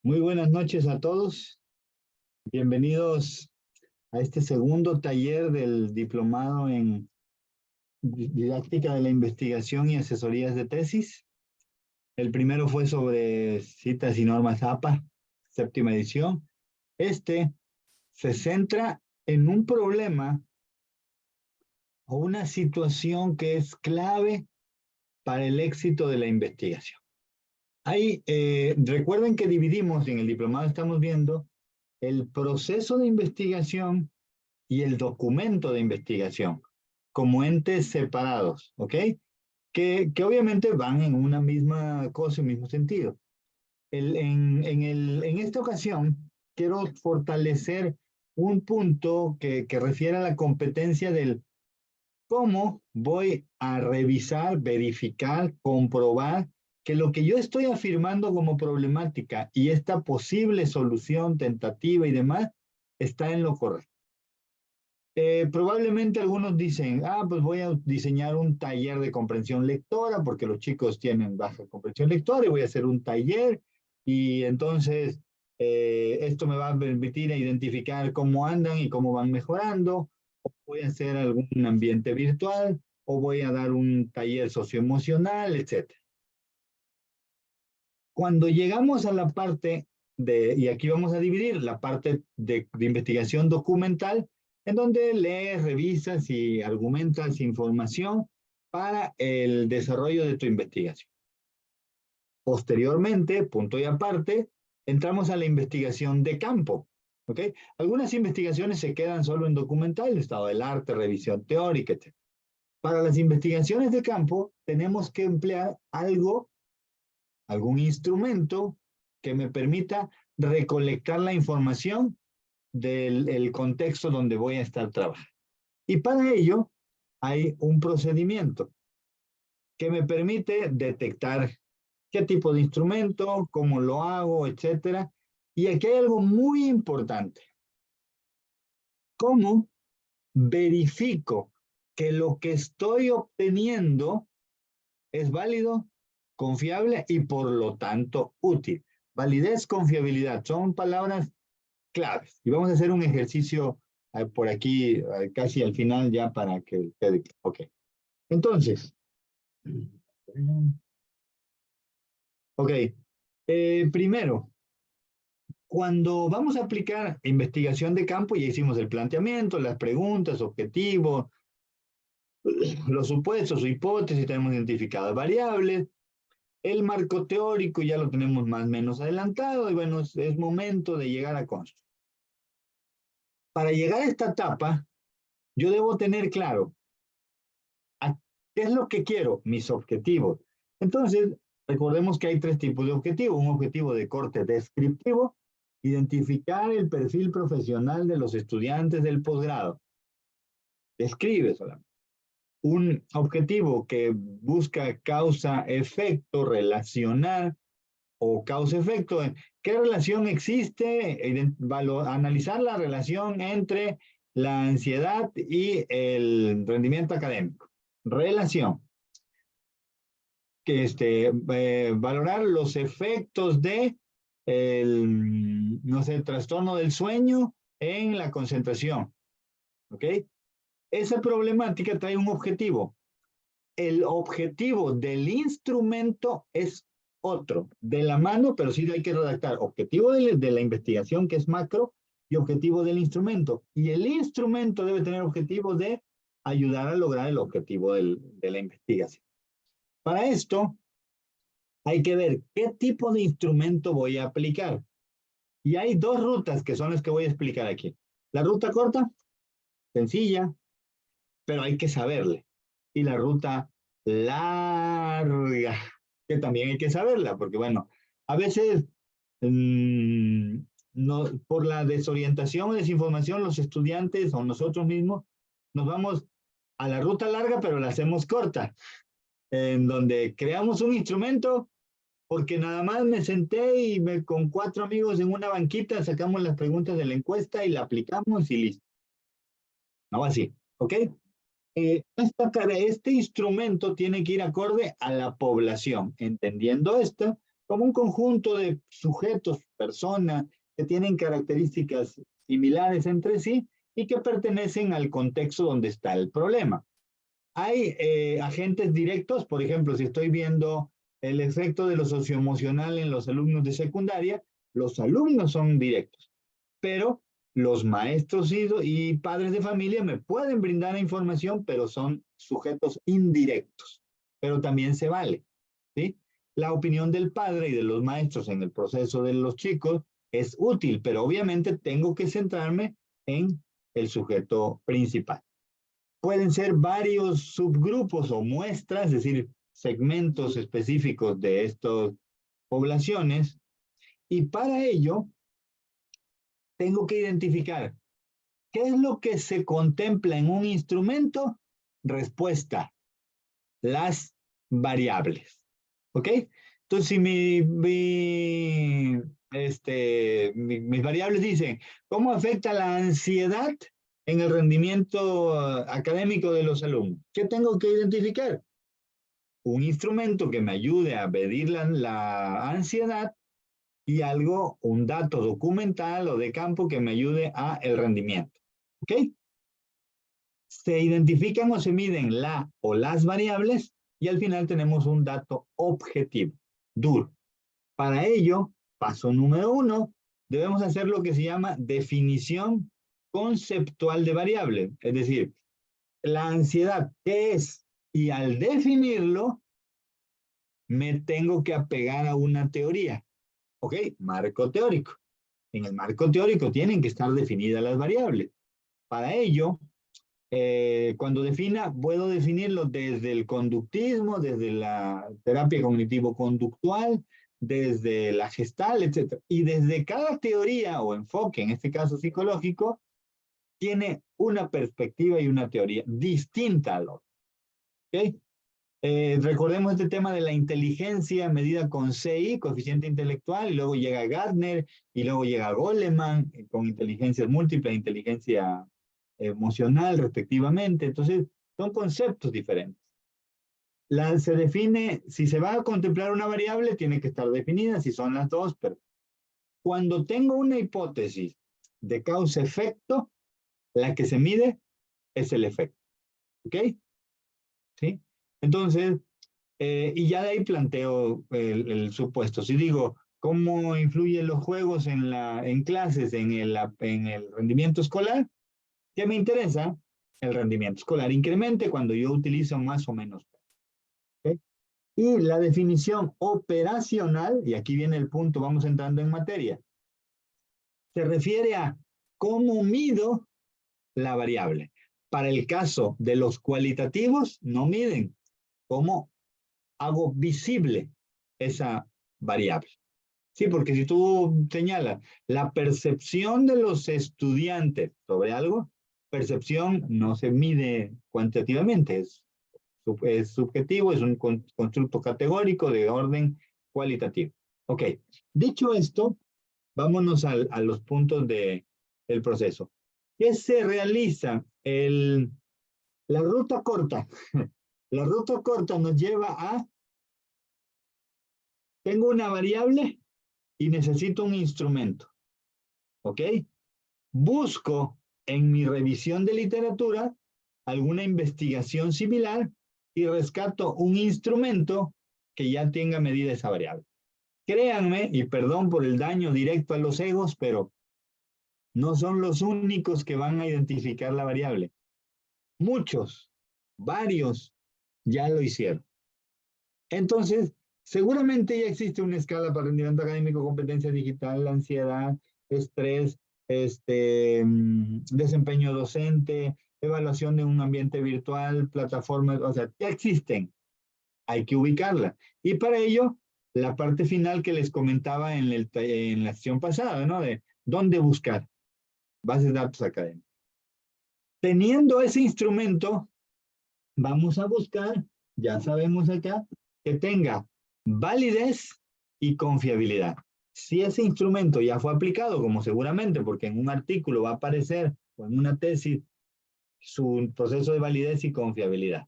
Muy buenas noches a todos. Bienvenidos a este segundo taller del diplomado en didáctica de la investigación y asesorías de tesis. El primero fue sobre citas y normas APA, séptima edición. Este se centra en un problema o una situación que es clave para el éxito de la investigación. Recuerden que dividimos, en el diplomado estamos viendo el proceso de investigación y el documento de investigación como entes separados, ¿ok? Que obviamente van en una misma cosa, en mismo sentido. En esta ocasión quiero fortalecer un punto que refiere a la competencia del cómo voy a revisar, verificar, comprobar que lo que yo estoy afirmando como problemática y esta posible solución tentativa y demás está en lo correcto. Probablemente algunos dicen, pues voy a diseñar un taller de comprensión lectora porque los chicos tienen baja comprensión lectora y voy a hacer un taller y entonces esto me va a permitir identificar cómo andan y cómo van mejorando, o voy a hacer algún ambiente virtual, o voy a dar un taller socioemocional, etc. Cuando llegamos a la parte y aquí vamos a dividir la parte de investigación documental, en donde lees, revisas y argumentas información para el desarrollo de tu investigación. Posteriormente, punto y aparte, entramos a la investigación de campo. ¿Ok? Algunas investigaciones se quedan solo en documental, estado del arte, revisión teórica, etc. Para las investigaciones de campo, tenemos que emplear algún instrumento que me permita recolectar la información del contexto donde voy a estar trabajando. Y para ello hay un procedimiento que me permite detectar qué tipo de instrumento, cómo lo hago, etcétera. Y aquí hay algo muy importante. ¿Cómo verifico que lo que estoy obteniendo es válido, confiable y por lo tanto útil? Validez, confiabilidad, son palabras claves. Y vamos a hacer un ejercicio por aquí, casi al final ya para que quede. Ok. Entonces, ok. Primero, cuando vamos a aplicar investigación de campo, ya hicimos el planteamiento, las preguntas, objetivos, los supuestos o hipótesis, tenemos identificadas variables, el marco teórico ya lo tenemos más o menos adelantado y bueno, es momento de llegar a construir. Para llegar a esta etapa, yo debo tener claro qué es lo que quiero, mis objetivos. Entonces, recordemos que hay tres tipos de objetivos. Un objetivo de corte descriptivo, identificar el perfil profesional de los estudiantes del posgrado. Describe solamente. Un objetivo que busca causa-efecto, relacionar o causa-efecto. ¿Qué relación existe? Analizar la relación entre la ansiedad y el rendimiento académico. Relación. Valorar los efectos de no sé, el trastorno del sueño en la concentración. ¿Ok? Esa problemática trae un objetivo. El objetivo del instrumento es otro, de la mano, pero sí hay que redactar objetivo de la investigación, que es macro, y objetivo del instrumento. Y el instrumento debe tener objetivo de ayudar a lograr el objetivo de la investigación. Para esto, hay que ver qué tipo de instrumento voy a aplicar. Y hay dos rutas que son las que voy a explicar aquí. La ruta corta, sencilla, pero hay que saberle. Y la ruta larga, que también hay que saberla, porque bueno, a veces no, por la desorientación o desinformación, los estudiantes o nosotros mismos nos vamos a la ruta larga, pero la hacemos corta, en donde creamos un instrumento porque nada más me senté y con 4 amigos en una banquita sacamos las preguntas de la encuesta y la aplicamos y listo. No así, ¿ok? Este instrumento tiene que ir acorde a la población. Entendiendo esto, como un conjunto de sujetos, personas, que tienen características similares entre sí y que pertenecen al contexto donde está el problema. Hay agentes directos, por ejemplo, si estoy viendo el efecto de lo socioemocional en los alumnos de secundaria, los alumnos son directos, pero los maestros y padres de familia me pueden brindar información, pero son sujetos indirectos, pero también se vale, ¿sí? La opinión del padre y de los maestros en el proceso de los chicos es útil, pero obviamente tengo que centrarme en el sujeto principal. Pueden ser varios subgrupos o muestras, es decir, segmentos específicos de estas poblaciones, y para ello tengo que identificar qué es lo que se contempla en un instrumento. Respuesta, las variables. ¿Ok? Entonces, si mis variables dicen, ¿cómo afecta la ansiedad en el rendimiento académico de los alumnos? ¿Qué tengo que identificar? Un instrumento que me ayude a medir la ansiedad y algo, un dato documental o de campo que me ayude a el rendimiento. ¿Ok? Se identifican o se miden la o las variables y al final tenemos un dato objetivo, duro. Para ello, paso número 1, debemos hacer lo que se llama definición conceptual de variable. Es decir, la ansiedad, ¿qué es? Y al definirlo, me tengo que apegar a una teoría. ¿Ok? Marco teórico. En el marco teórico tienen que estar definidas las variables. Para ello, cuando defina, puedo definirlo desde el conductismo, desde la terapia cognitivo-conductual, desde la gestal, etc. Y desde cada teoría o enfoque, en este caso psicológico, tiene una perspectiva y una teoría distinta al otro. ¿Okay? Recordemos este tema de la inteligencia medida con CI, coeficiente intelectual, y luego llega Gardner, y luego llega Goleman, con inteligencias múltiples, inteligencia emocional, respectivamente. Entonces, son conceptos diferentes. Se define, si se va a contemplar una variable, tiene que estar definida, si son las dos, pero cuando tengo una hipótesis de causa-efecto, la que se mide es el efecto. ¿Ok? ¿Sí? Entonces, y ya de ahí planteo el supuesto. Si digo, ¿cómo influyen los juegos en clases, en el rendimiento escolar? ¿Qué me interesa? El rendimiento escolar incremente cuando yo utilizo más o menos. ¿Okay? Y la definición operacional, y aquí viene el punto, vamos entrando en materia, se refiere a cómo mido la variable. Para el caso de los cualitativos, no miden. ¿Cómo hago visible esa variable? Sí, porque si tú señalas la percepción de los estudiantes sobre algo, percepción no se mide cuantitativamente, es subjetivo, es un constructo categórico de orden cualitativo. Ok, dicho esto, vámonos a los puntos del proceso. ¿Qué se realiza? La ruta corta. La ruta corta nos lleva a, tengo una variable y necesito un instrumento. ¿Ok? Busco en mi revisión de literatura alguna investigación similar y rescato un instrumento que ya tenga medida esa variable. Créanme, y perdón por el daño directo a los egos, pero no son los únicos que van a identificar la variable. Muchos, varios, ya lo hicieron. Entonces, seguramente ya existe una escala para rendimiento académico, competencia digital, ansiedad, estrés, desempeño docente, evaluación de un ambiente virtual, plataformas, o sea, ya existen. Hay que ubicarla. Y para ello, la parte final que les comentaba en la sesión pasada, ¿no? De dónde buscar bases de datos académicas. Teniendo ese instrumento, vamos a buscar, ya sabemos acá, que tenga validez y confiabilidad. Si ese instrumento ya fue aplicado, como seguramente, porque en un artículo va a aparecer, o en una tesis, su proceso de validez y confiabilidad.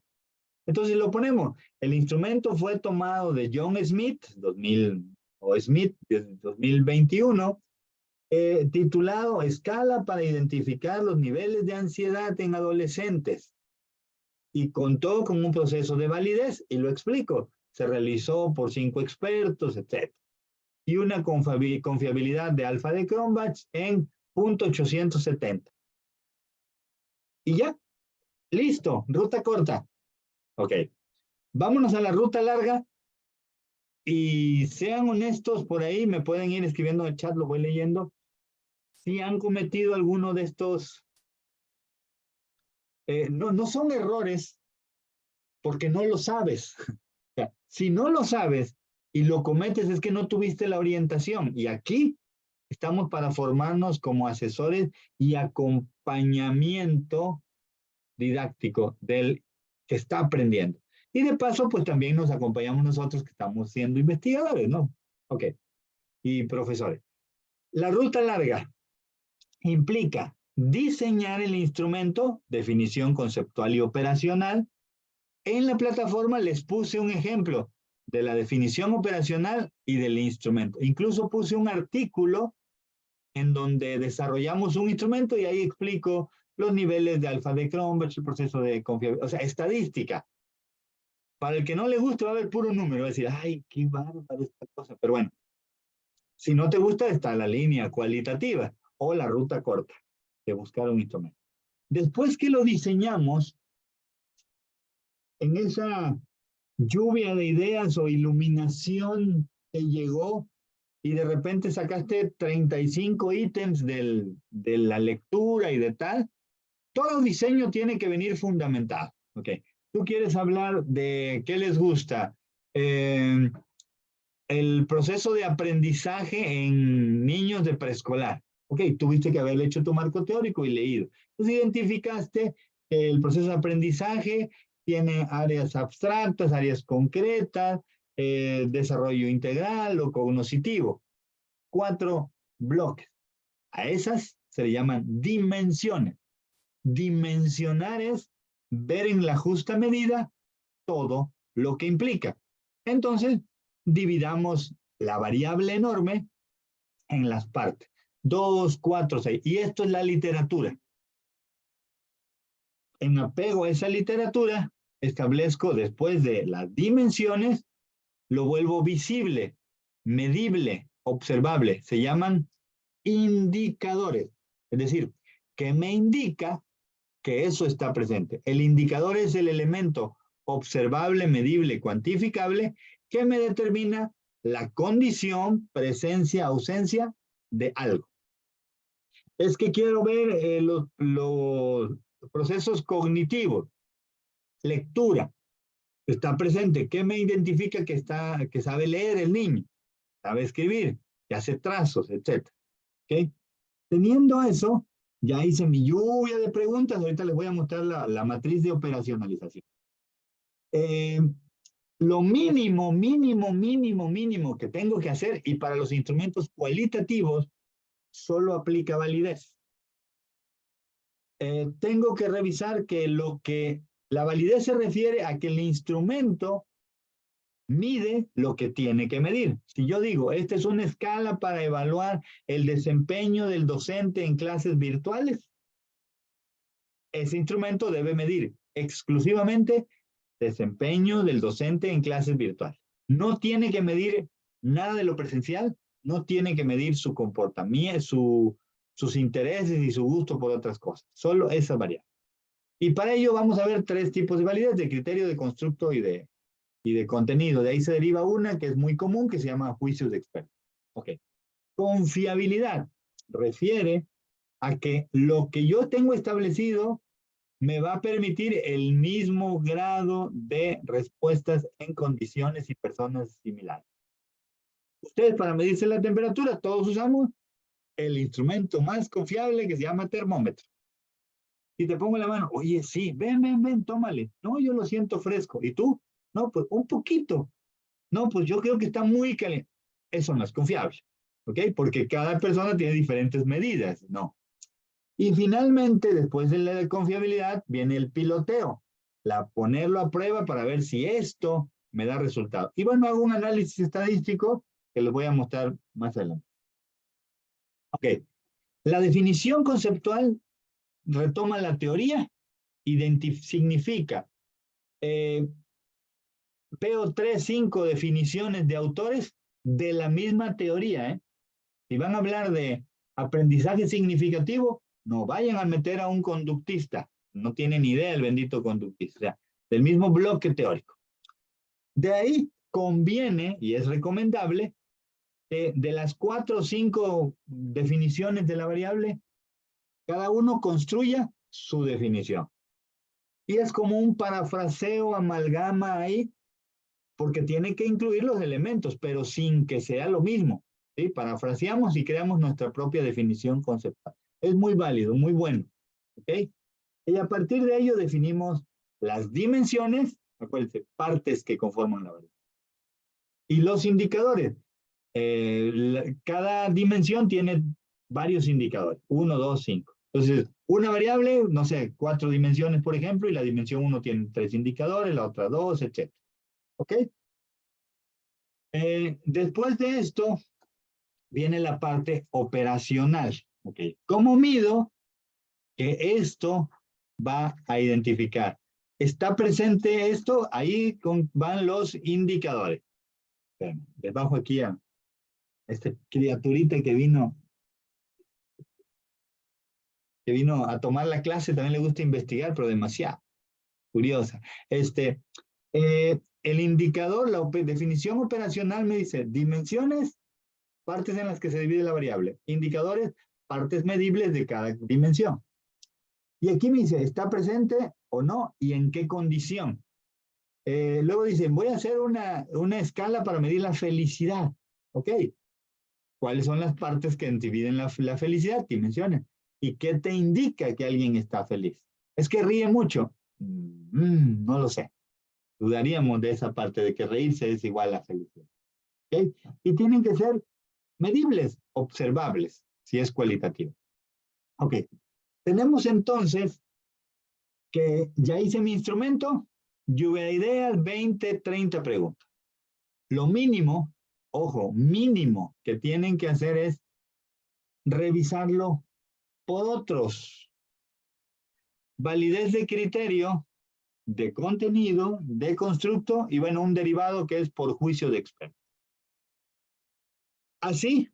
Entonces lo ponemos. El instrumento fue tomado de John Smith, 2000, o Smith, desde 2021, titulado Escala para identificar los niveles de ansiedad en adolescentes. Y contó con un proceso de validez, y lo explico. Se realizó por 5 expertos, etc. Y una confiabilidad de alfa de Cronbach en 0.870. Y ya, listo, ruta corta. Ok, vámonos a la ruta larga. Y sean honestos por ahí, me pueden ir escribiendo en el chat, lo voy leyendo. Si han cometido alguno de estos, no son errores porque no lo sabes. Si no lo sabes y lo cometes es que no tuviste la orientación. Y aquí estamos para formarnos como asesores y acompañamiento didáctico del que está aprendiendo. Y de paso, pues también nos acompañamos nosotros que estamos siendo investigadores, ¿no? Ok. Y profesores. La ruta larga implica diseñar el instrumento, definición conceptual y operacional. En la plataforma les puse un ejemplo de la definición operacional y del instrumento. Incluso puse un artículo en donde desarrollamos un instrumento y ahí explico los niveles de alfa de Cronbach, el proceso de confiabilidad, o sea, estadística. Para el que no le guste va a haber puro número, va a decir, ay, qué bárbaro esta cosa. Pero bueno, si no te gusta está la línea cualitativa o la ruta corta de buscar un instrumento. Después que lo diseñamos, en esa lluvia de ideas o iluminación que llegó y de repente sacaste 35 ítems de la lectura y de tal, todo diseño tiene que venir fundamentado. ¿Ok? Tú quieres hablar de qué les gusta. El proceso de aprendizaje en niños de preescolar. Ok, tuviste que haber hecho tu marco teórico y leído. Entonces identificaste que el proceso de aprendizaje tiene áreas abstractas, áreas concretas, desarrollo integral o cognitivo. 4 bloques. A esas se le llaman dimensiones. Dimensionar es ver en la justa medida todo lo que implica. Entonces, dividamos la variable enorme en las partes. 2, 4, 6. Y esto es la literatura. En apego a esa literatura, establezco después de las dimensiones, lo vuelvo visible, medible, observable. Se llaman indicadores. Es decir, que me indica que eso está presente. El indicador es el elemento observable, medible, cuantificable que me determina la condición, presencia, ausencia de algo. Es que quiero ver los procesos cognitivos. Lectura. Está presente. ¿Qué me identifica que sabe leer el niño? Sabe escribir, que hace trazos, etc. ¿Okay? Teniendo eso, ya hice mi lluvia de preguntas. Ahorita les voy a mostrar la matriz de operacionalización. Lo mínimo que tengo que hacer, y para los instrumentos cualitativos, solo aplica validez. Tengo que revisar que la validez se refiere a que el instrumento mide lo que tiene que medir. Si yo digo, esta es una escala para evaluar el desempeño del docente en clases virtuales, ese instrumento debe medir exclusivamente desempeño del docente en clases virtuales. No tiene que medir nada de lo presencial, no tiene que medir su comportamiento, sus intereses y su gusto por otras cosas, solo esa variable. Y para ello vamos a ver 3 tipos de validez, de criterio, de constructo y de contenido. De ahí se deriva una que es muy común, que se llama juicios de experto. Ok. Confiabilidad refiere a que lo que yo tengo establecido me va a permitir el mismo grado de respuestas en condiciones y personas similares. Ustedes, para medirse la temperatura, todos usamos el instrumento más confiable que se llama termómetro. Y te pongo la mano, oye, sí, ven, tómale. No, yo lo siento fresco. ¿Y tú? No, pues un poquito. No, pues yo creo que está muy caliente. Eso no es confiable, ¿ok? Porque cada persona tiene diferentes medidas, ¿no? Y finalmente, después de la confiabilidad, viene el piloteo, ponerlo a prueba para ver si esto me da resultado. Y bueno, hago un análisis estadístico que les voy a mostrar más adelante. Ok, la definición conceptual retoma la teoría, significa, veo 3, 5 definiciones de autores de la misma teoría, ¿eh? Si van a hablar de aprendizaje significativo, no vayan a meter a un conductista. No tiene ni idea el bendito conductista. O sea, del mismo bloque teórico. De ahí conviene y es recomendable que de las 4 o 5 definiciones de la variable, cada uno construya su definición. Y es como un parafraseo, amalgama ahí, porque tiene que incluir los elementos, pero sin que sea lo mismo. ¿Sí? Parafraseamos y creamos nuestra propia definición conceptual. Es muy válido, muy bueno. ¿Ok? Y a partir de ello definimos las dimensiones, acuérdense, partes que conforman la variable. Y los indicadores. Cada dimensión tiene varios indicadores, 1, 2, 5. Entonces, una variable, no sé, 4 dimensiones, por ejemplo, y la dimensión 1 tiene 3 indicadores, la otra 2, etc. ¿Ok? Después de esto, viene la parte operacional. ¿Ok? ¿Cómo mido que esto va a identificar? ¿Está presente esto? Ahí van los indicadores. Espérame, les bajo aquí a esta criaturita que vino a tomar la clase, también le gusta investigar, pero demasiado curiosa. El indicador, la definición operacional me dice dimensiones, partes en las que se divide la variable. Indicadores, partes medibles de cada dimensión. Y aquí me dice, ¿está presente o no? ¿Y en qué condición? Luego dicen, voy a hacer una escala para medir la felicidad. ¿Ok? ¿Cuáles son las partes que dividen la felicidad? Dimensiones. ¿Y qué te indica que alguien está feliz? ¿Es que ríe mucho? No lo sé. Dudaríamos de esa parte de que reírse es igual a felicidad. ¿Okay? Y tienen que ser medibles, observables, si es cualitativo. Ok. Tenemos entonces que ya hice mi instrumento, lluvia de ideas, 20, 30 preguntas. Lo mínimo, ojo, mínimo que tienen que hacer es revisarlo por otros. Validez de criterio, de contenido, de constructo y bueno, un derivado que es por juicio de experto. Así,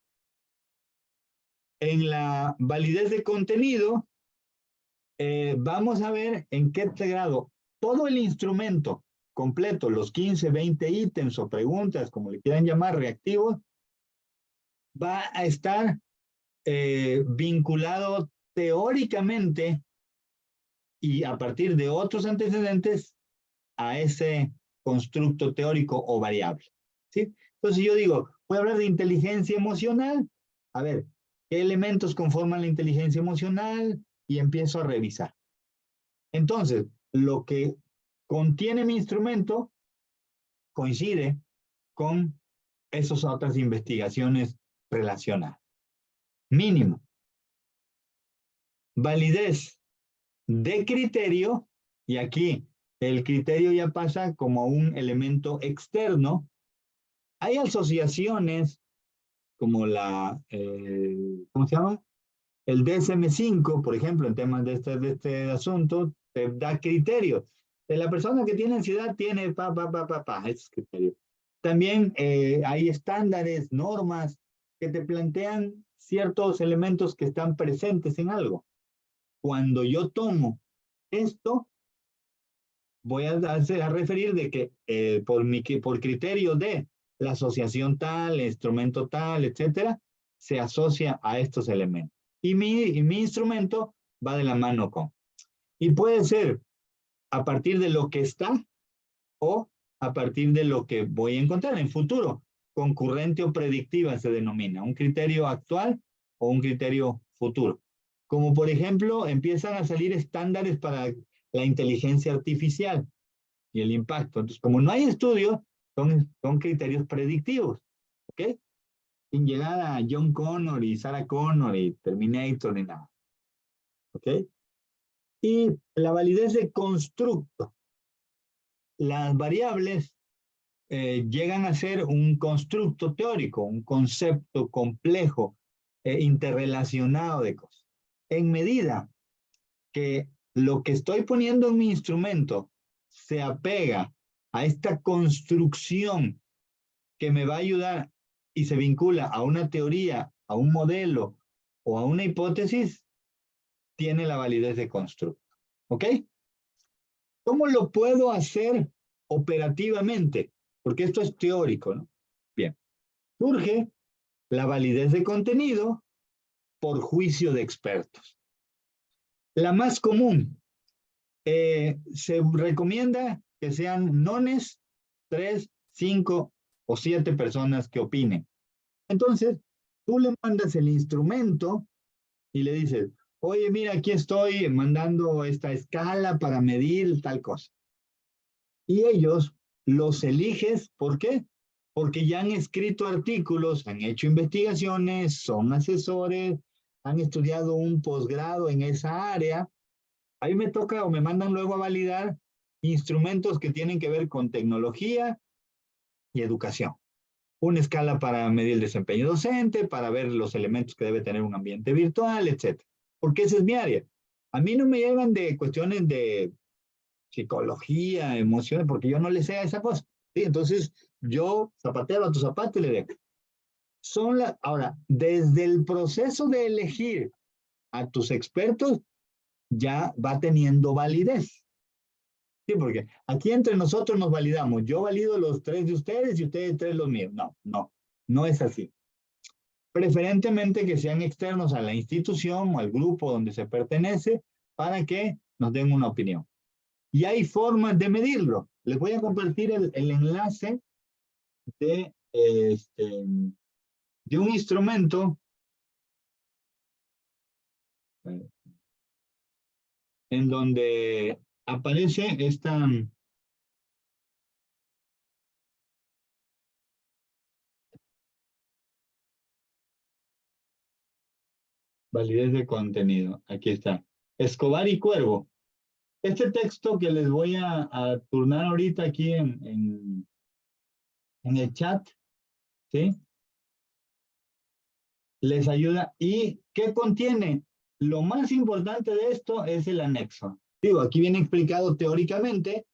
en la validez de contenido, vamos a ver en qué grado todo el instrumento completo, los 15, 20 ítems o preguntas, como le quieran llamar, reactivos, va a estar vinculado teóricamente y a partir de otros antecedentes a ese constructo teórico o variable. ¿Sí? Entonces yo digo, voy a hablar de inteligencia emocional. A ver, ¿qué elementos conforman la inteligencia emocional? Y empiezo a revisar. Entonces, lo que contiene mi instrumento coincide con esas otras investigaciones relacionadas. Mínimo. Validez de criterio, y aquí el criterio ya pasa como un elemento externo. Hay asociaciones como ¿cómo se llama? El DSM-5, por ejemplo, en temas de este asunto, te da criterios. De la persona que tiene ansiedad tiene esos criterios. También hay estándares, normas que te plantean ciertos elementos que están presentes en algo. Cuando yo tomo esto, voy a referir de que por criterio de la asociación tal, el instrumento tal, etcétera, se asocia a estos elementos. Y mi instrumento va de la mano con. Y puede ser a partir de lo que está o a partir de lo que voy a encontrar en futuro. Concurrente o predictiva se denomina, un criterio actual o un criterio futuro. Como por ejemplo, empiezan a salir estándares para la inteligencia artificial y el impacto. Entonces, como no hay estudios, son criterios predictivos, ¿ok? Sin llegar a John Connor y Sarah Connor y Terminator ni nada, ¿ok? Y la validez de constructo. Las variables llegan a ser un constructo teórico, un concepto complejo, interrelacionado de cosas. En medida que lo que estoy poniendo en mi instrumento se apega a esta construcción que me va a ayudar y se vincula a una teoría, a un modelo o a una hipótesis, tiene la validez de constructo. ¿Ok? ¿Cómo lo puedo hacer operativamente? Porque esto es teórico, ¿no? Bien. Surge la validez de contenido por juicio de expertos. La más común, se recomienda que sean nones 3, 5 o 7 personas que opinen. Entonces, tú le mandas el instrumento y le dices, oye, mira, aquí estoy mandando esta escala para medir tal cosa. Y ellos los eliges, ¿por qué? Porque ya han escrito artículos, han hecho investigaciones, son asesores, han estudiado un posgrado en esa área. Ahí me toca o me mandan luego a validar instrumentos que tienen que ver con tecnología y educación. Una escala para medir el desempeño docente, para ver los elementos que debe tener un ambiente virtual, etc. Porque esa es mi área. A mí no me llevan de cuestiones de psicología, emociones, porque yo no le sé a esa cosa. ¿Sí? Entonces, yo zapatero a tu zapato y le digo. Ahora, desde el proceso de elegir a tus expertos, ya va teniendo validez. Sí, porque aquí entre nosotros nos validamos. Yo valido los 3 de ustedes y ustedes 3 los míos. No, no, no es así. Preferentemente que sean externos a la institución o al grupo donde se pertenece para que nos den una opinión. Y hay formas de medirlo. Les voy a compartir el enlace de, de un instrumento en donde aparece esta validez de contenido. Aquí está. Escobar y Cuervo. Este texto que les voy a turnar ahorita aquí en el chat, ¿sí? Les ayuda. ¿Y qué contiene? Lo más importante de esto es el anexo. Digo, aquí viene explicado teóricamente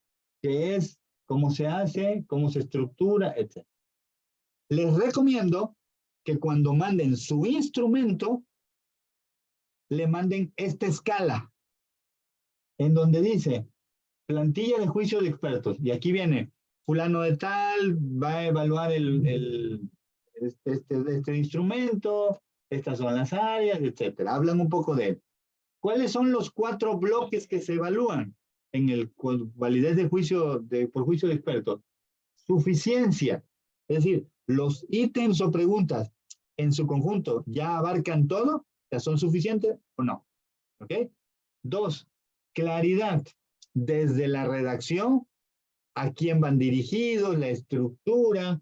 qué es, cómo se hace, cómo se estructura, etc. Les recomiendo que cuando manden su instrumento, le manden esta escala, en donde dice plantilla de juicio de expertos. Y aquí viene, fulano de tal va a evaluar este instrumento, estas son las áreas, etcétera. Hablan un poco de él. ¿Cuáles son los 4 bloques que se evalúan en el validez de juicio por juicio de expertos? Suficiencia, es decir, los ítems o preguntas en su conjunto ya abarcan todo, ya son suficientes o no. ¿Ok? 2, claridad, desde la redacción, a quién van dirigidos, la estructura,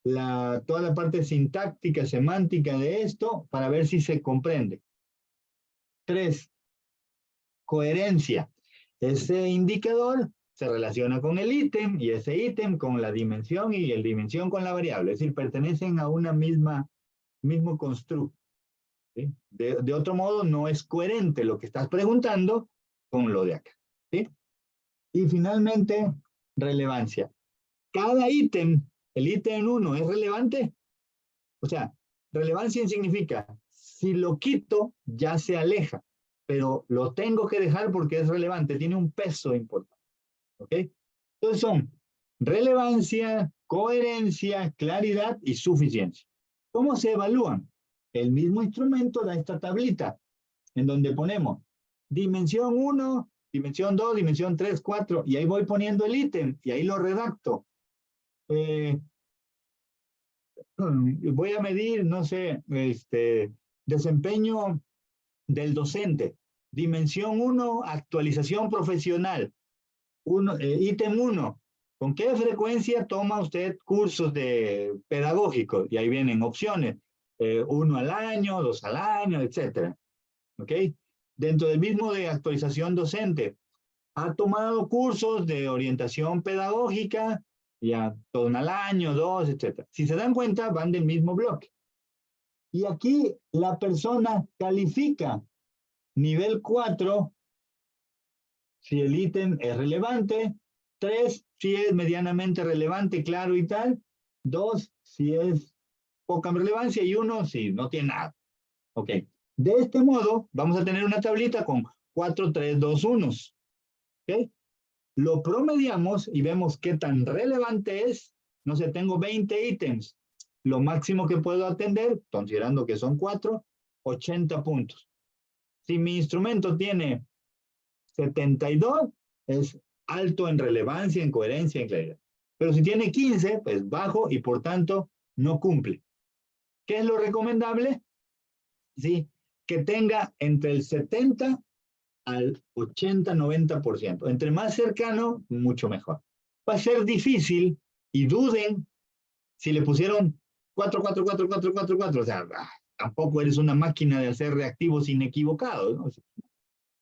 toda la parte sintáctica, semántica de esto, para ver si se comprende. 3, coherencia. Ese indicador se relaciona con el ítem y ese ítem con la dimensión y el dimensión con la variable, es decir, pertenecen a una mismo constructo. ¿Sí? De otro modo, no es coherente lo que estás preguntando con lo de acá. ¿Sí? Y finalmente, relevancia. Cada ítem, el ítem 1 es relevante. O sea, relevancia significa, si lo quito, ya se aleja, pero lo tengo que dejar porque es relevante, tiene un peso importante. ¿Ok? Entonces son relevancia, coherencia, claridad y suficiencia. ¿Cómo se evalúan? El mismo instrumento da esta tablita en donde ponemos dimensión 1, dimensión 2, dimensión 3, 4, y ahí voy poniendo el ítem y ahí lo redacto. Voy a medir, no sé, desempeño del docente. Dimensión 1, actualización profesional. Ítem 1, ¿con qué frecuencia toma usted cursos pedagógicos? Y ahí vienen opciones. 1 al año, 2 al año, etcétera. ¿Ok? Dentro del mismo de actualización docente, ha tomado cursos de orientación pedagógica Ya son al año, 2, etc. Si se dan cuenta, van del mismo bloque. Y aquí la persona califica nivel 4 si el ítem es relevante, 3 si es medianamente relevante, claro y tal, 2 si es poca relevancia y 1 si no tiene nada. Ok. De este modo, vamos a tener una tablita con 4, 3, 2, 1. ¿Ok? Lo promediamos y vemos qué tan relevante es. No sé, tengo 20 ítems. Lo máximo que puedo atender, considerando que son 4, 80 puntos. Si mi instrumento tiene 72, es alto en relevancia, en coherencia, en claridad. Pero si tiene 15, pues bajo y por tanto no cumple. ¿Qué es lo recomendable? Sí, que tenga entre el 70 al 80-90%. Entre más cercano, mucho mejor. Va a ser difícil y duden si le pusieron 4, 4, 4, 4, 4, 4. O sea, tampoco eres una máquina de hacer reactivos inequivocados, ¿no?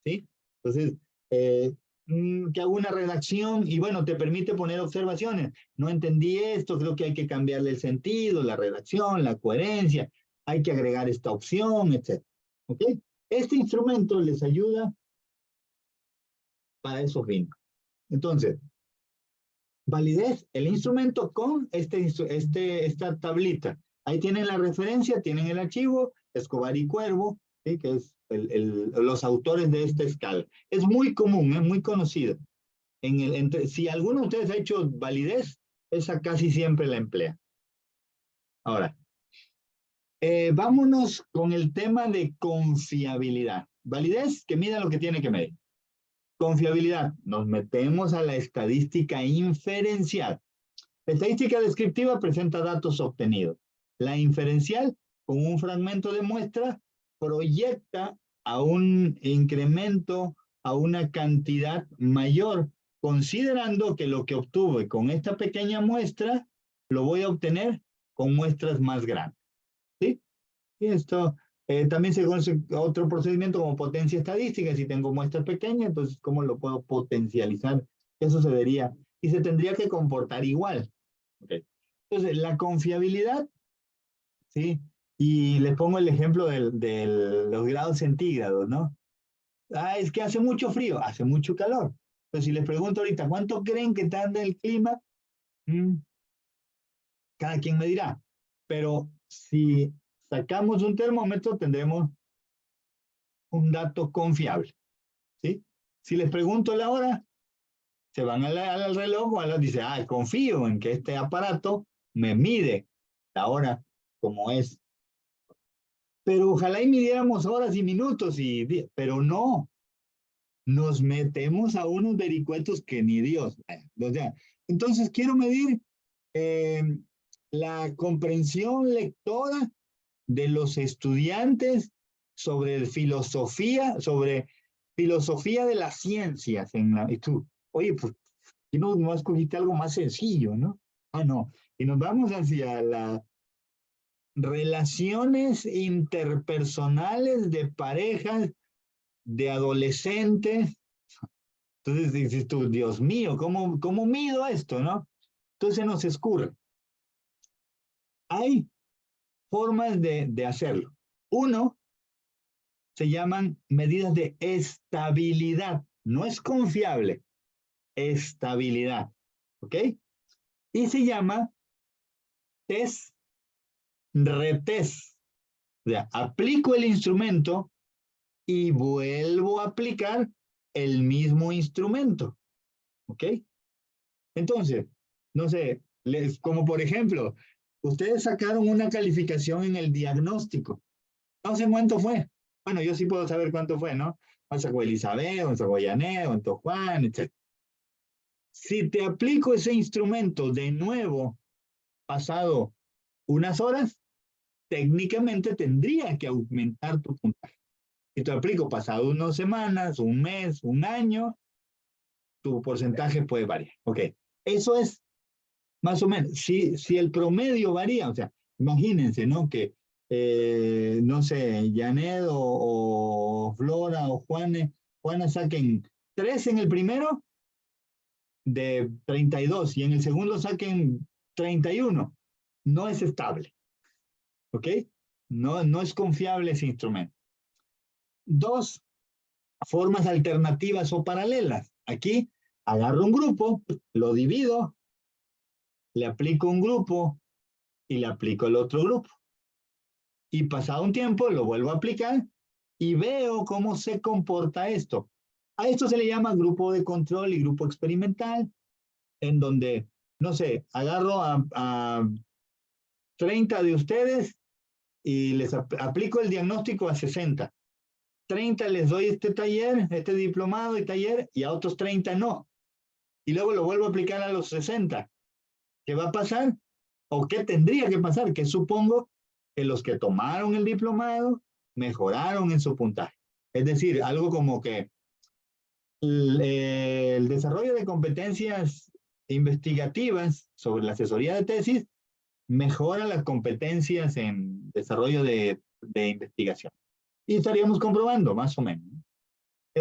¿Sí? Entonces, que haga una redacción y bueno, te permite poner observaciones. No entendí esto, creo que hay que cambiarle el sentido, la redacción, la coherencia, hay que agregar esta opción, etc. ¿Ok? Este instrumento les ayuda para esos fines. Entonces, validez el instrumento con esta tablita. Ahí tienen la referencia, tienen el archivo, Escobar y Cuervo, ¿sí? Que es los autores de esta escala. Es muy común, es muy conocido. Si alguno de ustedes ha hecho validez, esa casi siempre la emplea. Ahora, vámonos con el tema de confiabilidad. Validez, que mida lo que tiene que medir. Confiabilidad, nos metemos a la estadística inferencial. La estadística descriptiva presenta datos obtenidos. La inferencial, con un fragmento de muestra, proyecta a un incremento, a una cantidad mayor, considerando que lo que obtuve con esta pequeña muestra, lo voy a obtener con muestras más grandes. ¿Sí? Y esto también se conoce otro procedimiento como potencia estadística. Si tengo muestras pequeñas, entonces, ¿cómo lo puedo potencializar? Eso se vería y se tendría que comportar igual. Okay. Entonces, la confiabilidad, ¿sí? Y les pongo el ejemplo de los grados centígrados, ¿no? Ah, es que hace mucho frío, hace mucho calor. Entonces, si les pregunto ahorita, ¿cuánto creen que está en el clima? Mm, cada quien me dirá. Pero si sacamos un termómetro, tendremos un dato confiable, ¿sí? Si les pregunto la hora, se van al reloj o a la, dice, confío en que este aparato me mide la hora como es. Pero ojalá y midiéramos horas y minutos, pero no, nos metemos a unos vericuetos que ni Dios. O sea, entonces quiero medir eh, la comprensión lectora de los estudiantes sobre filosofía de las ciencias. Y tú, oye, pues, ¿y no escogiste algo más sencillo, no? Ah, no. Y nos vamos hacia las relaciones interpersonales de parejas, de adolescentes. Entonces dices tú, Dios mío, ¿cómo mido esto, no? Entonces nos escurre. Hay formas de hacerlo. Uno, se llaman medidas de estabilidad. No es confiable, estabilidad. ¿Ok? Y se llama test retest. O sea, aplico el instrumento y vuelvo a aplicar el mismo instrumento. ¿Ok? Entonces, no sé, como por ejemplo, ustedes sacaron una calificación en el diagnóstico. No sé cuánto fue. Bueno, yo sí puedo saber cuánto fue, ¿no? ¿Cuánto sacó Elizabeth, cuánto sacó Janet, cuánto Juan, etc. Si te aplico ese instrumento de nuevo, pasado unas horas, técnicamente tendría que aumentar tu puntaje. Si te aplico pasado unas semanas, un mes, un año, tu porcentaje puede variar. Ok, eso es más o menos. Si el promedio varía, o sea, imagínense, ¿no? Que, no sé, Janet o Flora o Juana saquen 3 en el primero de 32 y en el segundo saquen 31, no es estable. ¿Ok? No es confiable ese instrumento. Dos formas alternativas o paralelas. Aquí agarro un grupo, lo divido, le aplico un grupo y le aplico el otro grupo. Y pasado un tiempo lo vuelvo a aplicar y veo cómo se comporta esto. A esto se le llama grupo de control y grupo experimental, en donde, no sé, agarro a 30 de ustedes y les aplico el diagnóstico a 60. 30 les doy este taller, este diplomado y taller, y a otros 30 no. Y luego lo vuelvo a aplicar a los 60. ¿Qué va a pasar? ¿O qué tendría que pasar? Que supongo que los que tomaron el diplomado mejoraron en su puntaje. Es decir, algo como que el desarrollo de competencias investigativas sobre la asesoría de tesis mejora las competencias en desarrollo de investigación. Y estaríamos comprobando, más o menos.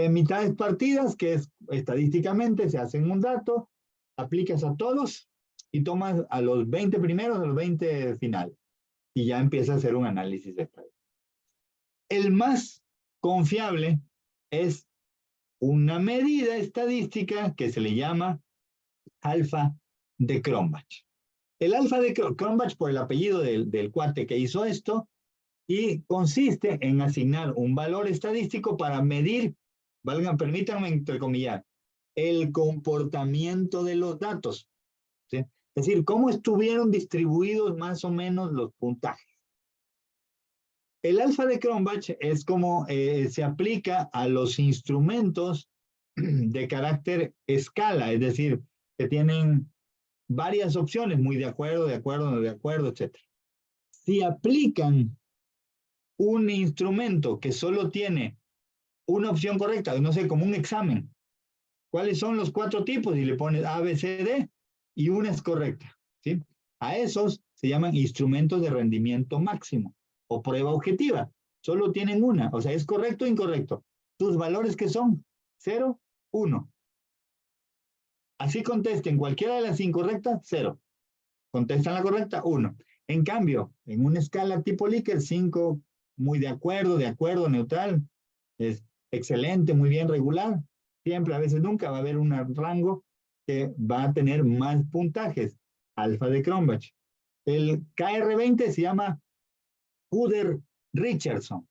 Mitades partidas, que es estadísticamente, se hacen un dato, aplicas a todos y tomas a los 20 primeros, a los 20 finales. Y ya empieza a hacer un análisis de estadística. El más confiable es una medida estadística que se le llama alfa de Cronbach. El alfa de Cronbach, por el apellido del cuate que hizo esto, y consiste en asignar un valor estadístico para medir, permítanme entrecomillar, el comportamiento de los datos. ¿Sí? Es decir, cómo estuvieron distribuidos más o menos los puntajes. El alfa de Cronbach es como se aplica a los instrumentos de carácter escala, es decir, que tienen varias opciones, muy de acuerdo, etc. Si aplican un instrumento que solo tiene una opción correcta, no sé, como un examen, ¿cuáles son los 4 tipos? Y le pones A, B, C, D, y una es correcta, ¿sí? A esos se llaman instrumentos de rendimiento máximo o prueba objetiva. Solo tienen una, o sea, es correcto o incorrecto. Tus valores que son 0, 1. Así contesten cualquiera de las incorrectas, 0. Contestan la correcta, 1. En cambio, en una escala tipo Likert, 5, muy de acuerdo, neutral, es excelente, muy bien, regular. Siempre, a veces nunca va a haber un rango que va a tener más puntajes. Alfa de Cronbach. El KR20 se llama Kuder-Richardson.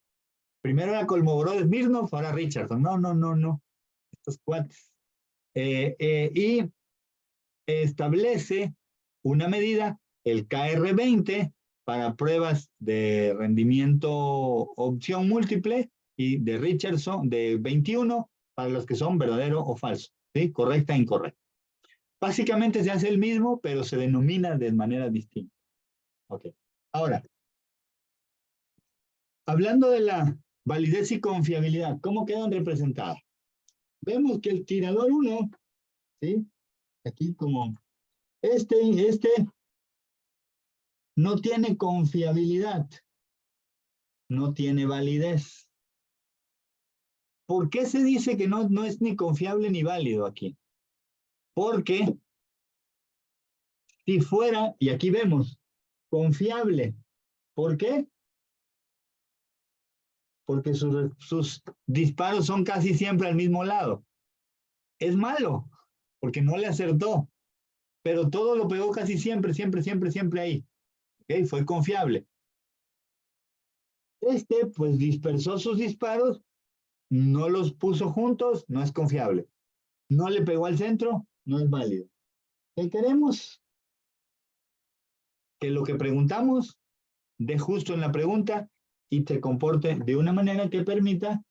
Primero era Kolmogorov-Smirnov, ahora Richardson. No. Estos cuates. Y establece una medida, el KR20, para pruebas de rendimiento opción múltiple y de Richardson de 21 para los que son verdadero o falso, ¿sí? Correcta e incorrecta. Básicamente se hace el mismo, pero se denomina de manera distinta. Ok. Ahora, hablando de la validez y confiabilidad, ¿cómo quedan representadas? Vemos que el tirador 1, ¿sí? Aquí como este no tiene confiabilidad, no tiene validez. ¿Por qué se dice que no es ni confiable ni válido aquí? Porque si fuera, y aquí vemos, confiable, ¿por qué? Porque sus disparos son casi siempre al mismo lado. Es malo, porque no le acertó, pero todo lo pegó casi siempre ahí. ¿Okay? Fue confiable. Pues dispersó sus disparos, no los puso juntos, no es confiable. No le pegó al centro, no es válido. ¿Qué queremos? Que lo que preguntamos dé justo en la pregunta y se comporte de una manera que permita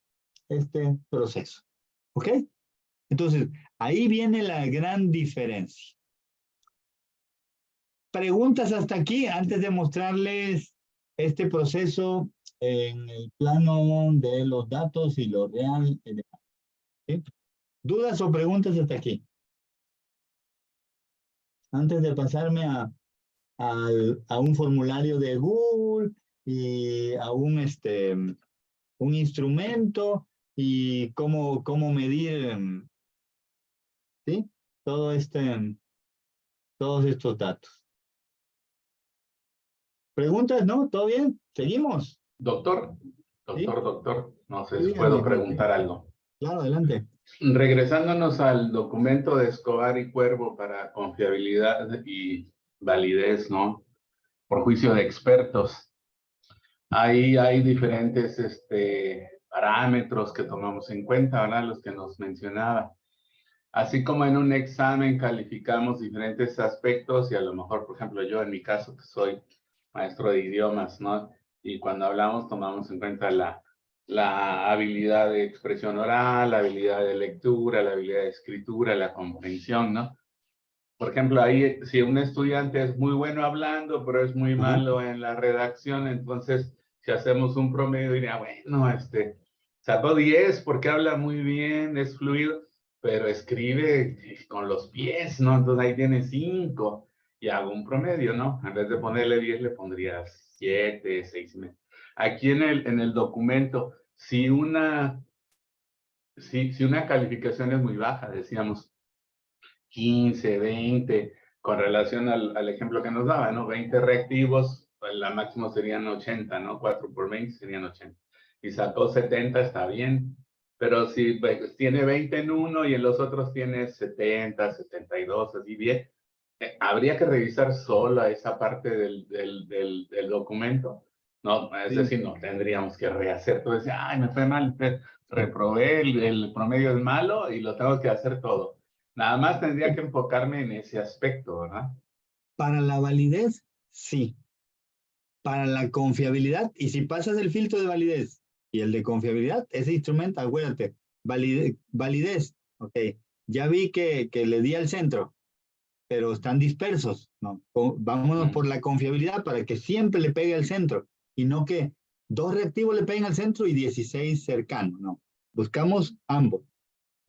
este proceso. ¿Ok? Entonces, ahí viene la gran diferencia. Preguntas hasta aquí antes de mostrarles este proceso en el plano de los datos y lo real. ¿Sí? ¿Dudas o preguntas hasta aquí? Antes de pasarme a un formulario de Google y a un instrumento y cómo medir, ¿sí? todo todos estos datos. ¿Preguntas? ¿No? ¿Todo bien? ¿Seguimos? Doctor, ¿Sí? doctor, no sé Sí, si puedo dígame, Jorge. preguntar algo. Claro, adelante. Regresándonos al documento de Escobar y Cuervo para confiabilidad y validez, ¿no? Por juicio de expertos. Ahí hay diferentes parámetros que tomamos en cuenta, ¿verdad? Los que nos mencionaba. Así como en un examen calificamos diferentes aspectos y a lo mejor, por ejemplo, yo en mi caso que soy maestro de idiomas, ¿no? Y cuando hablamos tomamos en cuenta la habilidad de expresión oral, la habilidad de lectura, la habilidad de escritura, la comprensión, ¿no? Por ejemplo, ahí si un estudiante es muy bueno hablando, pero es muy Ajá. malo en la redacción, entonces si hacemos un promedio diría, bueno, sacó 10 porque habla muy bien, es fluido, pero escribe con los pies, ¿no? Entonces ahí tiene 5 y hago un promedio, ¿no? En vez de ponerle 10 le pondría 7, 6,5. Aquí en el documento, si una calificación es muy baja, decíamos 15, 20, con relación al ejemplo que nos daba, ¿no? 20 reactivos, pues la máximo serían 80, ¿no? 4 por 20 serían 80. Y sacó 70, está bien. Pero si tiene 20 en uno y en los otros tiene 70, 72, así bien, habría que revisar solo esa parte del documento. No, es Sí. decir, no tendríamos que rehacer todo. Decir, ay, me fue mal, reprobé, el promedio es malo y lo tengo que hacer todo. Nada más tendría que enfocarme en ese aspecto, ¿verdad? Para la validez, sí. Para la confiabilidad, y si pasas el filtro de validez y el de confiabilidad, ese instrumento, acuérdate, validez, ok, ya vi que le di al centro, pero están dispersos, ¿no? Vámonos por la confiabilidad para que siempre le pegue al centro y no que 2 reactivos le peguen al centro y 16 cercanos, no. Buscamos ambos.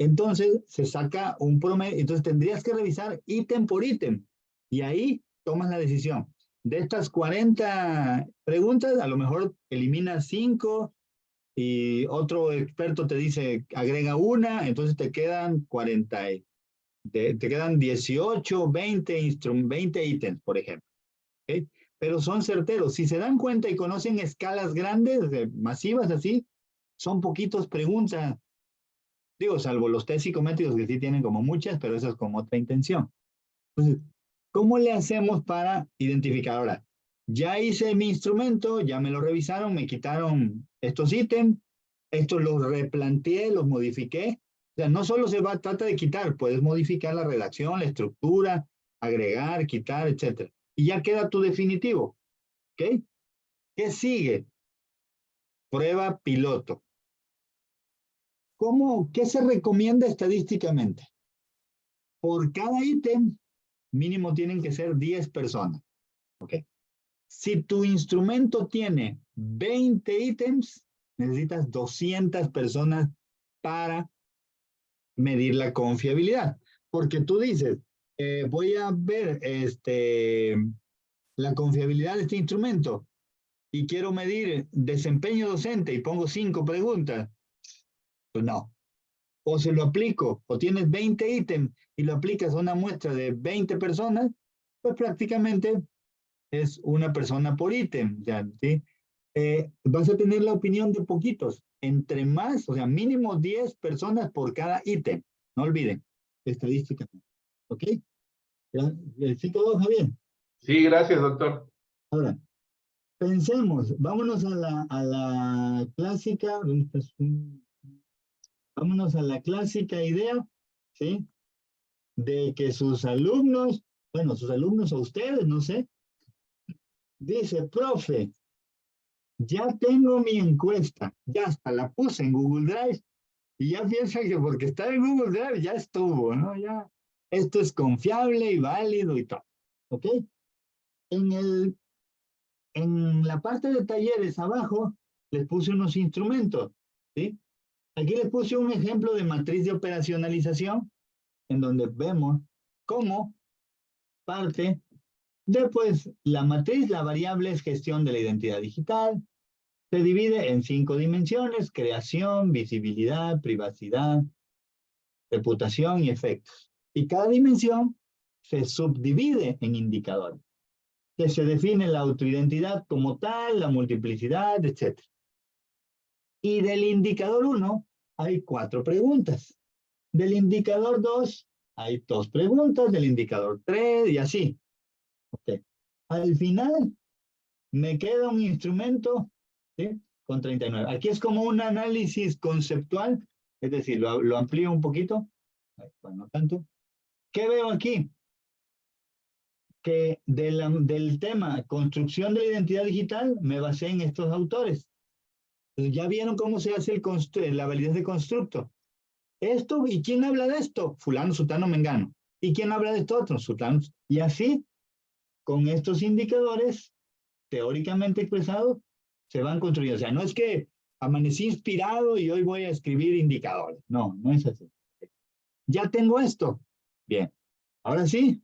Entonces se saca un promedio, entonces tendrías que revisar ítem por ítem y ahí tomas la decisión. De estas 40 preguntas, a lo mejor eliminas 5 y otro experto te dice agrega una, entonces te quedan 40, te quedan 18, 20 ítems, por ejemplo. ¿Okay? Pero son certeros. Si se dan cuenta y conocen escalas grandes, masivas así, son poquitos preguntas. Digo, salvo los test psicométricos que sí tienen como muchas, pero eso es con otra intención. Entonces, ¿cómo le hacemos para identificar? Ahora, ya hice mi instrumento, ya me lo revisaron, me quitaron estos ítems, estos los replanteé, los modifiqué. O sea, no solo trata de quitar, puedes modificar la redacción, la estructura, agregar, quitar, etc. Y ya queda tu definitivo. ¿Ok? ¿Qué sigue? Prueba piloto. ¿Qué se recomienda estadísticamente? Por cada ítem, mínimo tienen que ser 10 personas. ¿Ok? Si tu instrumento tiene 20 ítems, necesitas 200 personas para medir la confiabilidad. Porque tú dices, voy a ver la confiabilidad de este instrumento y quiero medir desempeño docente y pongo 5 preguntas. Pues no. O se lo aplico, o tienes 20 ítems y lo aplicas a una muestra de 20 personas, pues prácticamente es una persona por ítem, ¿sí? Vas a tener la opinión de poquitos. Entre más, o sea, mínimo 10 personas por cada ítem. No olviden, estadísticamente. ¿Ok? ¿Ya? ¿Sí quedó, Javier? Sí, gracias, doctor. Ahora, pensemos, vámonos a la clásica, vámonos a la clásica idea, ¿sí? De que sus alumnos, bueno, sus alumnos o ustedes, no sé, dice, profe, ya tengo mi encuesta, ya hasta la puse en Google Drive y ya piensa que porque está en Google Drive ya estuvo, ¿no? Ya, esto es confiable y válido y todo, ¿ok? En en la parte de talleres abajo les puse unos instrumentos, ¿sí? Aquí les puse un ejemplo de matriz de operacionalización en donde vemos cómo parte de pues la matriz, la variable es gestión de la identidad digital, se divide en 5 dimensiones: creación, visibilidad, privacidad, reputación y efectos. Y cada dimensión se subdivide en indicadores, que se define la autoidentidad como tal, la multiplicidad, etc. Y del indicador 1 hay 4 preguntas. Del indicador 2 hay 2 preguntas, del indicador 3 y así. Okay. Al final me queda un instrumento, ¿sí?, con 39. Aquí es como un análisis conceptual, es decir, lo amplío un poquito, bueno, no tanto. ¿Qué veo aquí? Que del tema construcción de la identidad digital me basé en estos autores. Entonces, ya vieron cómo se hace la validez de constructo. Esto, ¿y quién habla de esto? Fulano, sutano, mengano. ¿Y quién habla de esto otro? Sutano. Y así, con estos indicadores, teóricamente expresados, se van construyendo. O sea, no es que amanecí inspirado y hoy voy a escribir indicadores. No, no es así. Ya tengo esto. Bien. Ahora sí,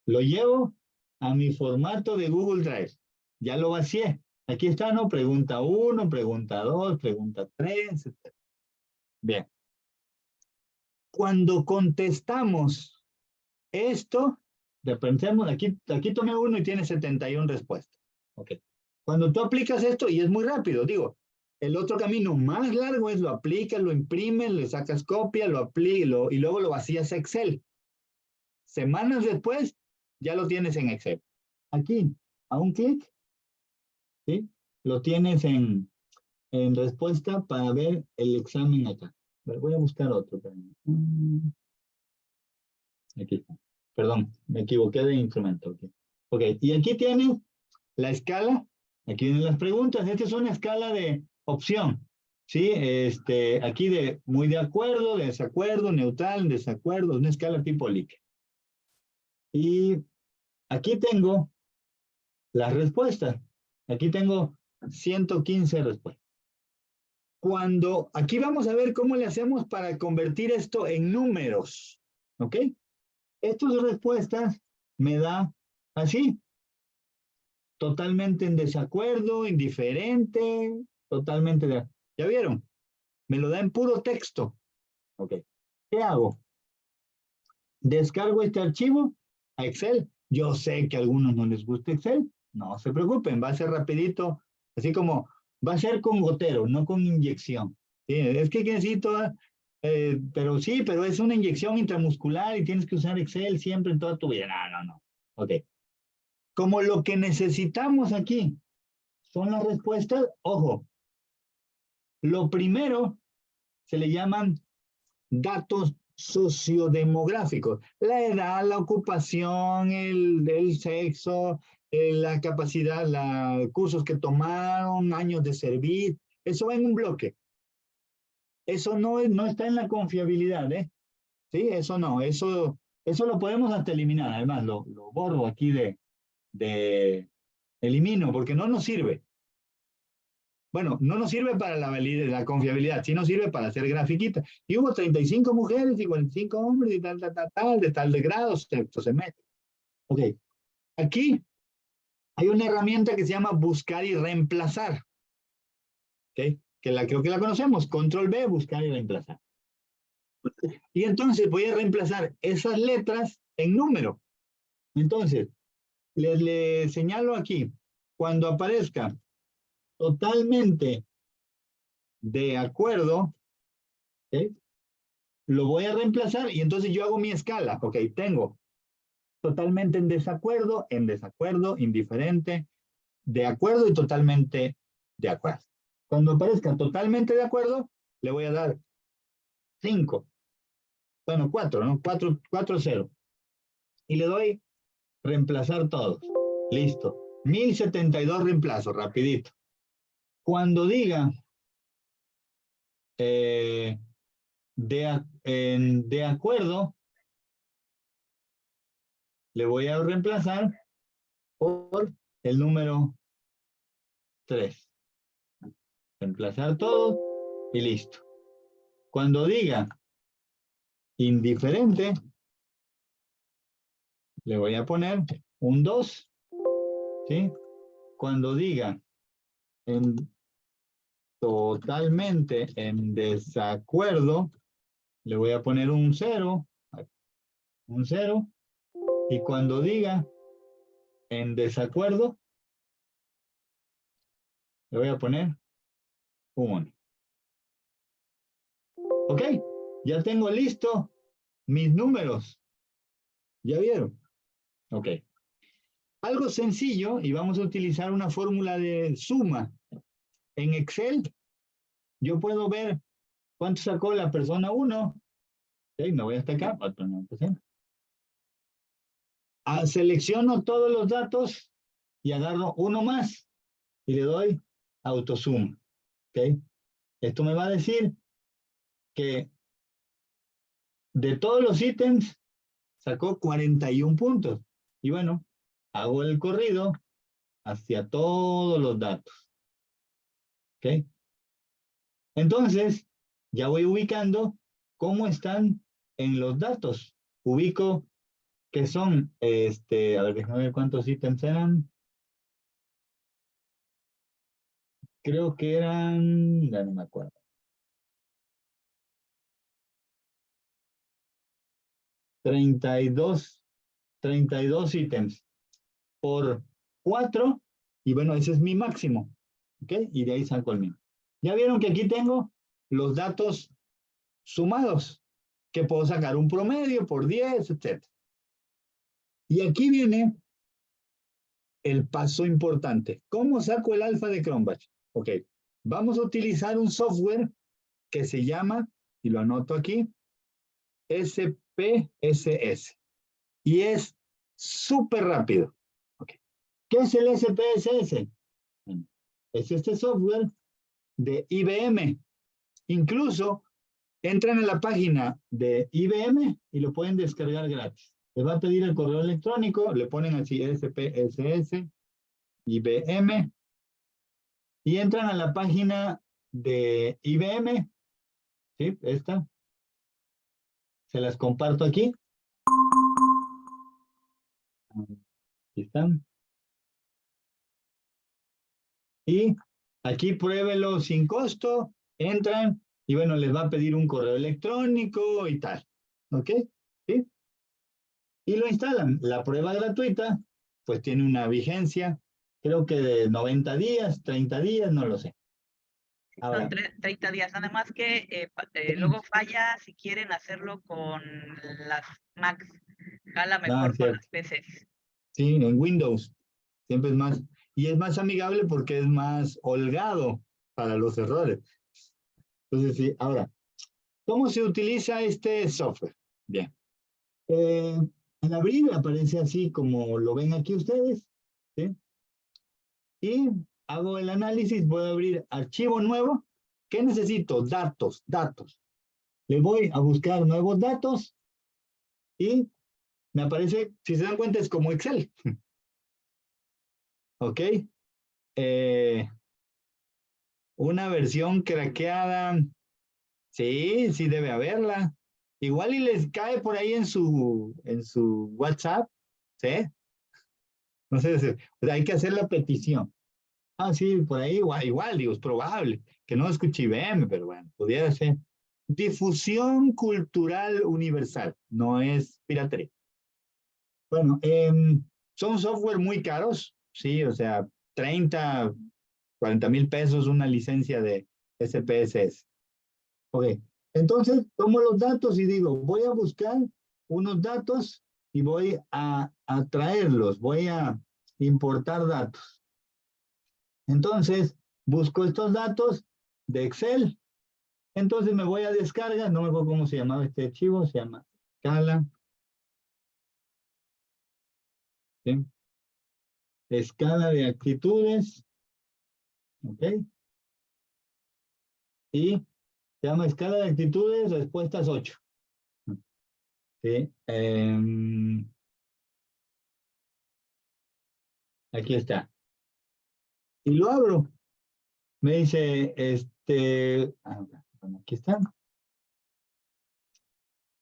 lo llevo a mi formato de Google Drive. Ya lo vacié. Aquí está, ¿no? Pregunta 1, pregunta 2, pregunta 3. Etc. Bien. Cuando contestamos esto, pensemos, aquí tomé uno y tiene 71 respuestas. Ok. Cuando tú aplicas esto, y es muy rápido, digo, el otro camino más largo es lo aplicas, lo imprimes, le sacas copia, lo aplicas y luego lo vacías a Excel. Semanas después, ya lo tienes en Excel. Aquí, a un clic, ¿sí?, lo tienes en respuesta para ver el examen acá. Voy a buscar otro. Aquí está. Perdón, me equivoqué de instrumento. Okay. Ok, y aquí tienes la escala. Aquí vienen las preguntas. Esta es una escala de opción. ¿Sí? Aquí de muy de acuerdo, de desacuerdo, neutral, desacuerdo, una escala tipo Likert. Y aquí tengo las respuestas. Aquí tengo 115 respuestas. Aquí vamos a ver cómo le hacemos para convertir esto en números. ¿Ok? Estas respuestas me da así. Totalmente en desacuerdo, indiferente, totalmente de... ¿Ya vieron? Me lo da en puro texto. Ok. ¿Qué hago? Descargo este archivo a Excel. Yo sé que a algunos no les gusta Excel. No se preocupen, va a ser rapidito. Así como va a ser con gotero, no con inyección. ¿Sí? Es que necesito... pero sí, pero es una inyección intramuscular y tienes que usar Excel siempre en toda tu vida. No. Ok. Como lo que necesitamos aquí son las respuestas, ojo, lo primero se le llaman datos sociodemográficos. La edad, la ocupación, el sexo, la capacidad, cursos que tomaron, años de servir, eso va en un bloque. Eso no está en la confiabilidad, ¿eh? Sí, eso no, eso lo podemos hasta eliminar. Además, lo borro aquí elimino, porque no nos sirve. Bueno, no nos sirve para la confiabilidad, sí nos sirve para hacer grafiquitas. Y hubo 35 mujeres y 45 hombres y tal, de tal de grados, esto se mete. Ok, aquí hay una herramienta que se llama buscar y reemplazar. ¿Ok? Creo que la conocemos, control B, buscar y reemplazar. Y entonces voy a reemplazar esas letras en número. Entonces, le señalo aquí, cuando aparezca totalmente de acuerdo, ¿okay?, lo voy a reemplazar y entonces yo hago mi escala. Ok, tengo totalmente en desacuerdo, indiferente, de acuerdo y totalmente de acuerdo. Cuando aparezca totalmente de acuerdo, le voy a dar 5. Bueno, 4, ¿no? 4, 0. Y le doy reemplazar todos. Listo. 1072 reemplazo, rapidito. Cuando diga de acuerdo, le voy a reemplazar por el número 3. Reemplazar todo y listo. Cuando diga indiferente, le voy a poner un 2. ¿Sí? Cuando diga totalmente en desacuerdo, le voy a poner un 0. un 0. Y cuando diga en desacuerdo, le voy a poner un 1. ¿Ok? Ya tengo listo mis números. ¿Ya vieron? Ok. Algo sencillo, y vamos a utilizar una fórmula de suma. En Excel, yo puedo ver cuánto sacó la persona 1. Ok, me voy hasta acá. Selecciono todos los datos y agarro uno más y le doy autosuma. ¿Ok? Esto me va a decir que de todos los ítems sacó 41 puntos. Y bueno, hago el corrido hacia todos los datos. ¿Ok? Entonces, ya voy ubicando cómo están en los datos. Ubico que son, a ver, déjame ver cuántos ítems eran. Creo que eran, ya no me acuerdo. 32 ítems por 4, y bueno, ese es mi máximo, ¿ok? Y de ahí saco el mío. Ya vieron que aquí tengo los datos sumados, que puedo sacar un promedio por 10, etc. Y aquí viene el paso importante. ¿Cómo saco el alfa de Cronbach? Ok, vamos a utilizar un software que se llama, y lo anoto aquí, SPSS. Y es súper rápido. Okay. ¿Qué es el SPSS? Es este software de IBM. Incluso entran a la página de IBM y lo pueden descargar gratis. Les va a pedir el correo electrónico, le ponen así SPSS, IBM, y entran a la página de IBM, ¿sí? Esta. Se las comparto aquí. Aquí están. Y aquí pruébelo sin costo, entran y bueno, les va a pedir un correo electrónico y tal. ¿Ok? ¿Sí? Y lo instalan. La prueba gratuita, pues tiene una vigencia, creo que de 90 días, 30 días, no lo sé. Son 30 días, nada más que luego falla si quieren hacerlo con las Macs. Jala mejor con las PCs. Sí, en Windows. Siempre es más, y es más amigable porque es más holgado para los errores. Entonces, sí, ahora, ¿cómo se utiliza este software? Bien. En abril aparece así como lo ven aquí ustedes, ¿sí? Y hago el análisis, voy a abrir archivo nuevo. ¿Qué necesito? Datos. Le voy a buscar nuevos datos y me aparece, si se dan cuenta, es como Excel. ¿Ok? Una versión craqueada. Sí, sí debe haberla. Igual y les cae por ahí en su WhatsApp, ¿sí? No sé, hay que hacer la petición. Ah, sí, por ahí igual, digo, es probable que no escuche IBM, pero bueno, pudiera ser. Difusión cultural universal, no es piratería. Bueno, son software muy caros, sí, o sea, 30, 40 mil pesos una licencia de SPSS. Ok, entonces tomo los datos y digo, voy a buscar unos datos y voy a traerlos, voy a importar datos. Entonces, busco estos datos de Excel. Entonces me voy a descargar, no me acuerdo cómo se llamaba este archivo, se llama escala. ¿Sí? Escala de actitudes. ¿Ok? Y se llama escala de actitudes, respuestas 8. ¿Sí? Aquí está. Y lo abro. Me dice, aquí está.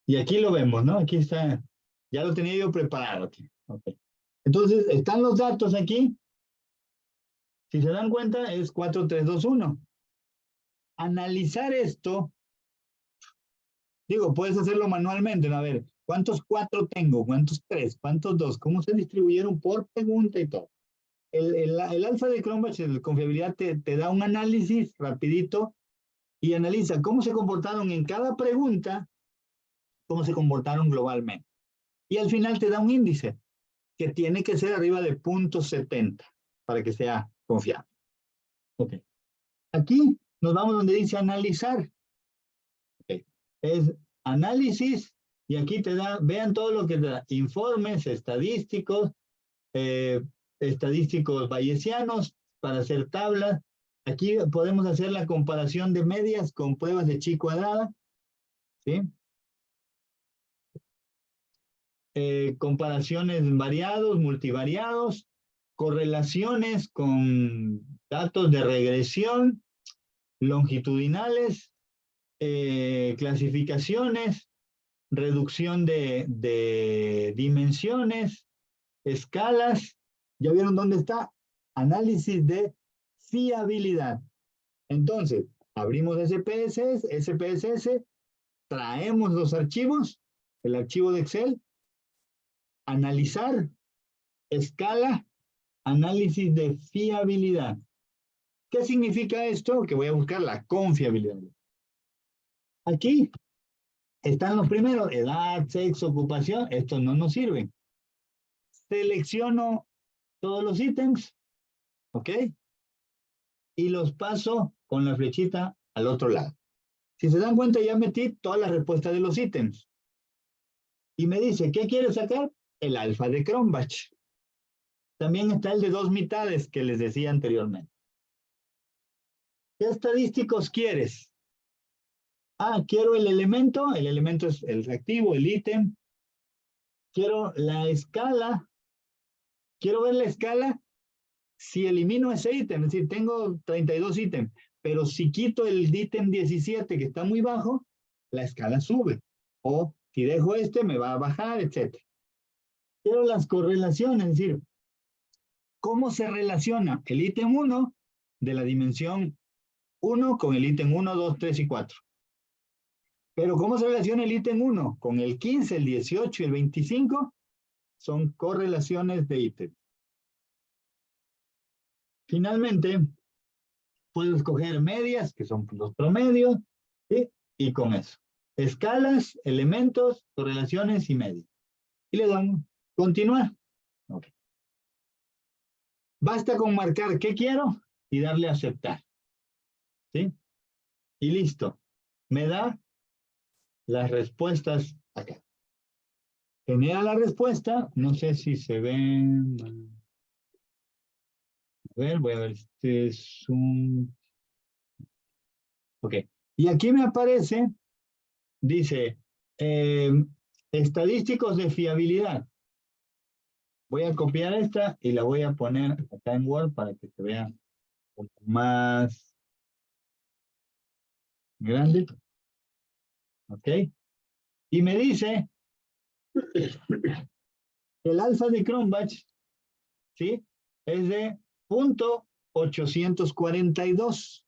Y aquí lo vemos, ¿no? Aquí está. Ya lo tenía yo preparado aquí. Okay. Entonces, están los datos aquí. Si se dan cuenta, es 4321. Analizar esto, digo, puedes hacerlo manualmente, ¿no? A ver, ¿Cuántos 4 tengo? ¿Cuántos 3? ¿Cuántos 2? ¿Cómo se distribuyeron por pregunta y todo? El alfa de Cronbach, el confiabilidad, te da un análisis rapidito y analiza cómo se comportaron en cada pregunta, cómo se comportaron globalmente. Y al final te da un índice que tiene que ser arriba de 0.70 para que sea confiable. Ok. Aquí nos vamos donde dice analizar. Okay. Es análisis y aquí te da, vean todo lo que te da, informes estadísticos, estadísticos bayesianos para hacer tablas. Aquí podemos hacer la comparación de medias con pruebas de chi cuadrada, ¿sí? Comparaciones variados, multivariados, correlaciones con datos de regresión, longitudinales, clasificaciones, reducción de dimensiones, escalas. ¿Ya vieron dónde está? Análisis de fiabilidad. Entonces, abrimos SPSS, traemos los archivos, el archivo de Excel, analizar, escala, análisis de fiabilidad. ¿Qué significa esto? Que voy a buscar la confiabilidad. Aquí están los primeros, edad, sexo, ocupación, estos no nos sirven. Selecciono todos los ítems, ¿ok? Y los paso con la flechita al otro lado. Si se dan cuenta, ya metí todas las respuestas de los ítems. Y me dice, ¿qué quiere sacar? El alfa de Cronbach. También está el de 2 mitades que les decía anteriormente. ¿Qué estadísticos quieres? Ah, quiero el elemento es el reactivo, el ítem. Quiero la escala. Quiero ver la escala si elimino ese ítem, es decir, tengo 32 ítems, pero si quito el ítem 17 que está muy bajo, la escala sube. O si dejo este, me va a bajar, etc. Quiero las correlaciones, es decir, ¿cómo se relaciona el ítem 1 de la dimensión 1 con el ítem 1, 2, 3 y 4? Pero ¿cómo se relaciona el ítem 1 con el 15, el 18 y el 25? Son correlaciones de ítems. Finalmente, puedo escoger medias, que son los promedios, ¿sí? Y con eso. Escalas, elementos, correlaciones y medias. Y le damos continuar. Okay. Basta con marcar qué quiero y darle a aceptar. ¿Sí? Y listo. Me da las respuestas acá. Genera la respuesta. No sé si se ven. A ver, voy a ver si es un... Ok. Y aquí me aparece, dice, estadísticos de fiabilidad. Voy a copiar esta y la voy a poner acá en Word para que se vea un poco más grande. Ok. Y me dice el alfa de Cronbach, ¿sí? Es de 0.842.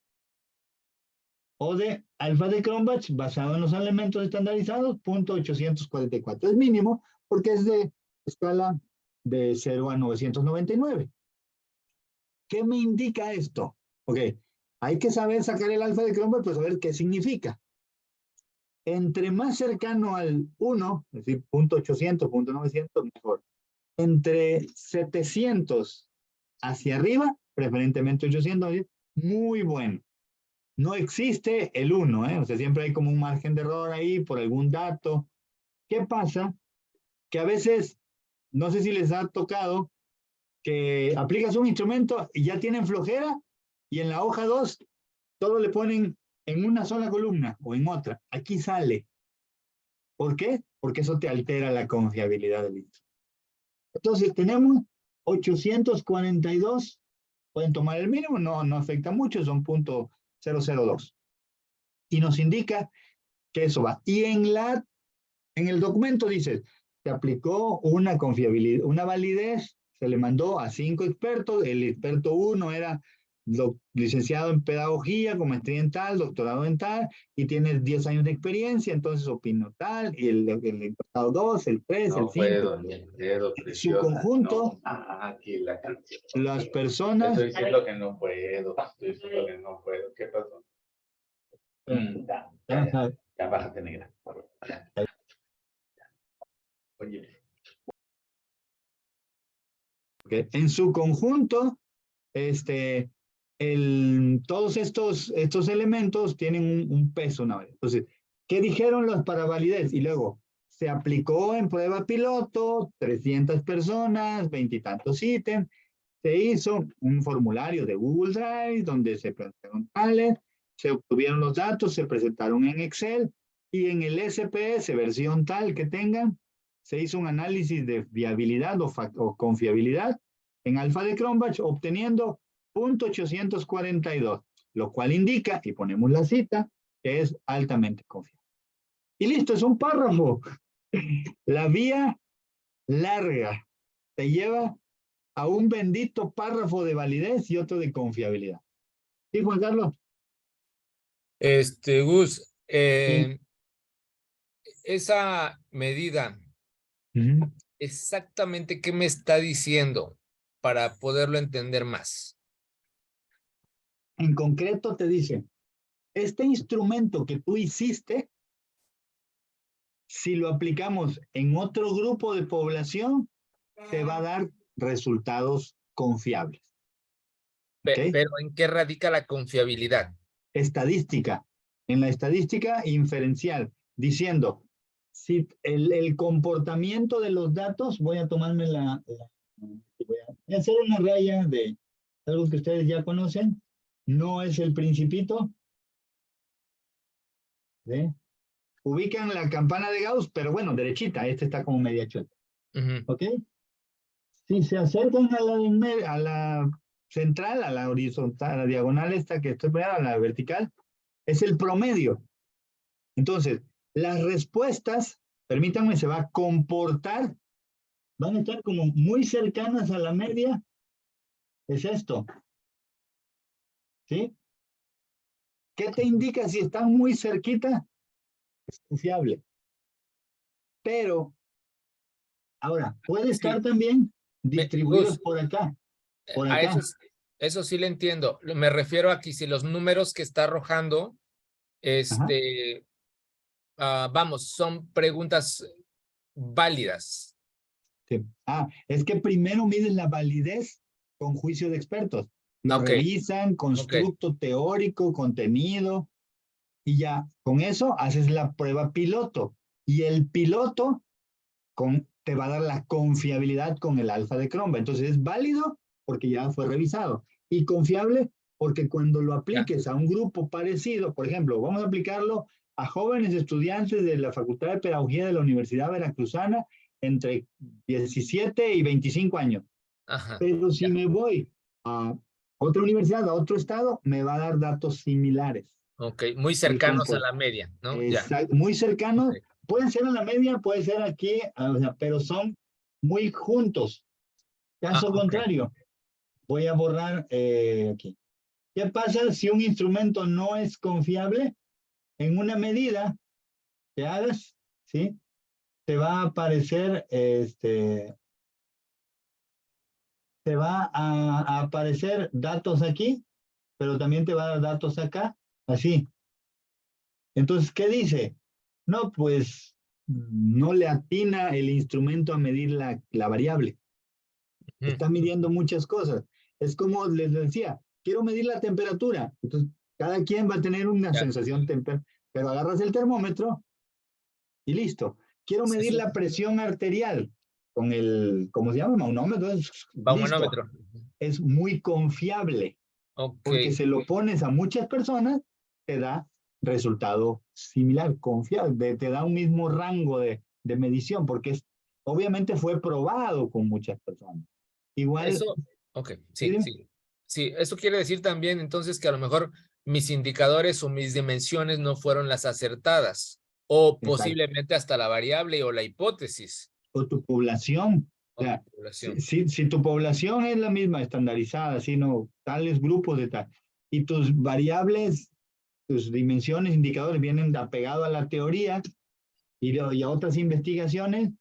O de alfa de Cronbach basado en los elementos estandarizados, 0.844. Es mínimo porque es de escala de 0 a 999. ¿Qué me indica esto? Ok, hay que saber sacar el alfa de Cronbach para saber qué significa. Entre más cercano al 1, es decir, 0.800, 0.900, mejor. Entre 700 hacia arriba, preferentemente 800, muy bueno. No existe el 1, ¿eh? O sea, siempre hay como un margen de error ahí por algún dato. ¿Qué pasa? Que a veces, no sé si les ha tocado, que aplicas un instrumento y ya tienen flojera y en la hoja 2 todo le ponen en una sola columna o en otra. Aquí sale. ¿Por qué? Porque eso te altera la confiabilidad del instrumento. Entonces tenemos 842. Pueden tomar el mínimo, no afecta mucho, son 0.002. Y nos indica que eso va. Y en el documento dice, se aplicó una confiabilidad, una validez, se le mandó a 5 expertos, el experto 1 era licenciado en pedagogía, con maestría en tal, doctorado en tal, y tienes 10 años de experiencia, entonces opino tal, y el grado 2, el 3, el No 5. puedo, no puedo, En su preciosa. conjunto, No. Aquí la canción. las personas... Estoy diciendo que no puedo, estoy diciendo que no puedo. ¿Qué pasó? Ya, bájate, negra. Ya. Oye. En su conjunto, todos estos elementos tienen un peso. Entonces, ¿qué dijeron los para validez? Y luego, se aplicó en prueba piloto, 300 personas, 20 y tantos ítems. Se hizo un formulario de Google Drive donde se presentaron tales, se obtuvieron los datos, se presentaron en Excel y en el SPS versión tal que tengan, se hizo un análisis de viabilidad o confiabilidad en alfa de Cronbach obteniendo 0.842, lo cual indica, y ponemos la cita, que es altamente confiable. Y listo, es un párrafo. La vía larga te lleva a un bendito párrafo de validez y otro de confiabilidad. ¿Sí, Juan Carlos? Gus, Sí. esa medida, exactamente qué me está diciendo para poderlo entender más. En concreto te dice, este instrumento que tú hiciste, si lo aplicamos en otro grupo de población, te va a dar resultados confiables. ¿Okay? Pero ¿en qué radica la confiabilidad? Estadística. En la estadística inferencial, diciendo, si el comportamiento de los datos, voy a tomarme voy a hacer una raya de algo que ustedes ya conocen, no es el principito. ¿Sí? Ubican la campana de Gauss, pero bueno, derechita, está como media chueta. ¿Ok? Si se acercan a la central, a la horizontal, a la diagonal esta que estoy poniendo, a la vertical, es el promedio. Entonces, las respuestas, permítanme, se va a comportar, van a estar como muy cercanas a la media, es esto. ¿Sí? ¿Qué te indica si están muy cerquita? Es confiable. Pero, ahora, puede estar también distribuidos por acá. Por A acá. eso sí le entiendo. Me refiero a que si los números que está arrojando, vamos, son preguntas válidas. Sí. Es que primero miden la validez con juicio de expertos. Lo revisan, constructo teórico, contenido, y ya con eso haces la prueba piloto. Y el piloto te va a dar la confiabilidad con el alfa de Cronbach. Entonces es válido porque ya fue revisado. Y confiable porque cuando lo apliques a un grupo parecido, por ejemplo, vamos a aplicarlo a jóvenes estudiantes de la Facultad de Pedagogía de la Universidad Veracruzana entre 17 y 25 años. Ajá, pero si me voy a otra universidad, a otro estado, me va a dar datos similares. Ok, muy cercanos a la media, ¿no? Exacto, muy cercanos. Pueden ser a la media, puede ser aquí, pero son muy juntos. Caso contrario, voy a borrar aquí. ¿Qué pasa si un instrumento no es confiable? En una medida que hagas, ¿sí? Te va a aparecer, te va a aparecer datos aquí, pero también te va a dar datos acá, así. Entonces, ¿qué dice? No, pues no le atina el instrumento a medir la variable. Está midiendo muchas cosas. Es como les decía, quiero medir la temperatura. Entonces, cada quien va a tener una sensación pero agarras el termómetro y listo. Quiero medir la presión arterial con el, ¿cómo se llama? Manómetro. Listo. Es muy confiable. Porque se lo pones a muchas personas, te da resultado similar, confiable, te da un mismo rango de medición, porque obviamente fue probado con muchas personas. Igual. Eso, sí, eso quiere decir también entonces que a lo mejor mis indicadores o mis dimensiones no fueron las acertadas, o posiblemente hasta la variable o la hipótesis. O tu población. O sea, Población. si tu población es la misma, estandarizada, sino tales grupos de tal, y tus variables, tus dimensiones, indicadores vienen apegados a la teoría y a otras investigaciones,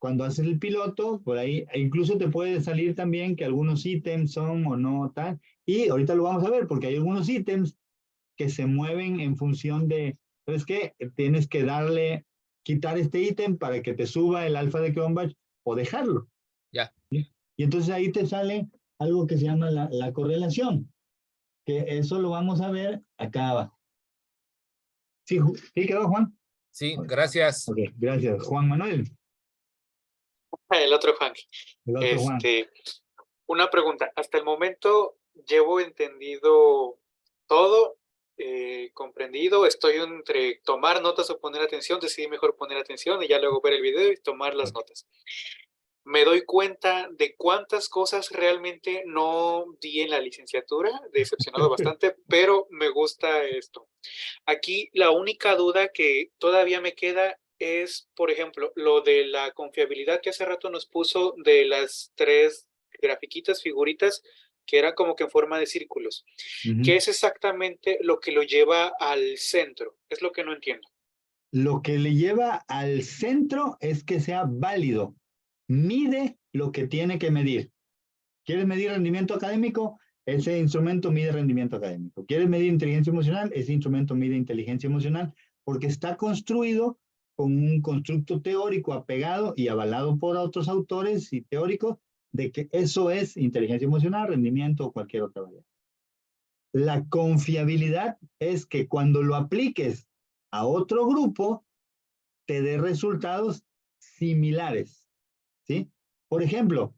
cuando haces el piloto, por ahí, e incluso te puede salir también que algunos ítems son o no tal, y ahorita lo vamos a ver, porque hay algunos ítems que se mueven en función de, ¿sabes qué? Tienes que quitar este ítem para que te suba el alfa de Cronbach o dejarlo. Ya. ¿Sí? Y entonces ahí te sale algo que se llama la correlación, que eso lo vamos a ver acá abajo. ¿Sí, ¿sí quedó, Juan? Sí, gracias. Ok, gracias. Juan Manuel. El otro Juan. El otro Juan. Una pregunta. Hasta el momento llevo entendido todo, comprendido. Estoy entre tomar notas o poner atención. Decidí mejor poner atención y ya luego ver el video y tomar las notas. Me doy cuenta de cuántas cosas realmente no di en la licenciatura, decepcionado bastante, pero me gusta esto. Aquí la única duda que todavía me queda es, por ejemplo, lo de la confiabilidad que hace rato nos puso de las 3 grafiquitas, figuritas, que eran como que en forma de círculos. ¿Qué es exactamente lo que lo lleva al centro? Es lo que no entiendo. Lo que le lleva al centro es que sea válido. Mide lo que tiene que medir. ¿Quieres medir rendimiento académico? Ese instrumento mide rendimiento académico. ¿Quieres medir inteligencia emocional? Ese instrumento mide inteligencia emocional porque está construido con un constructo teórico apegado y avalado por otros autores y teóricos de que eso es inteligencia emocional, rendimiento o cualquier otra variable. La confiabilidad es que cuando lo apliques a otro grupo, te dé resultados similares, ¿sí? Por ejemplo,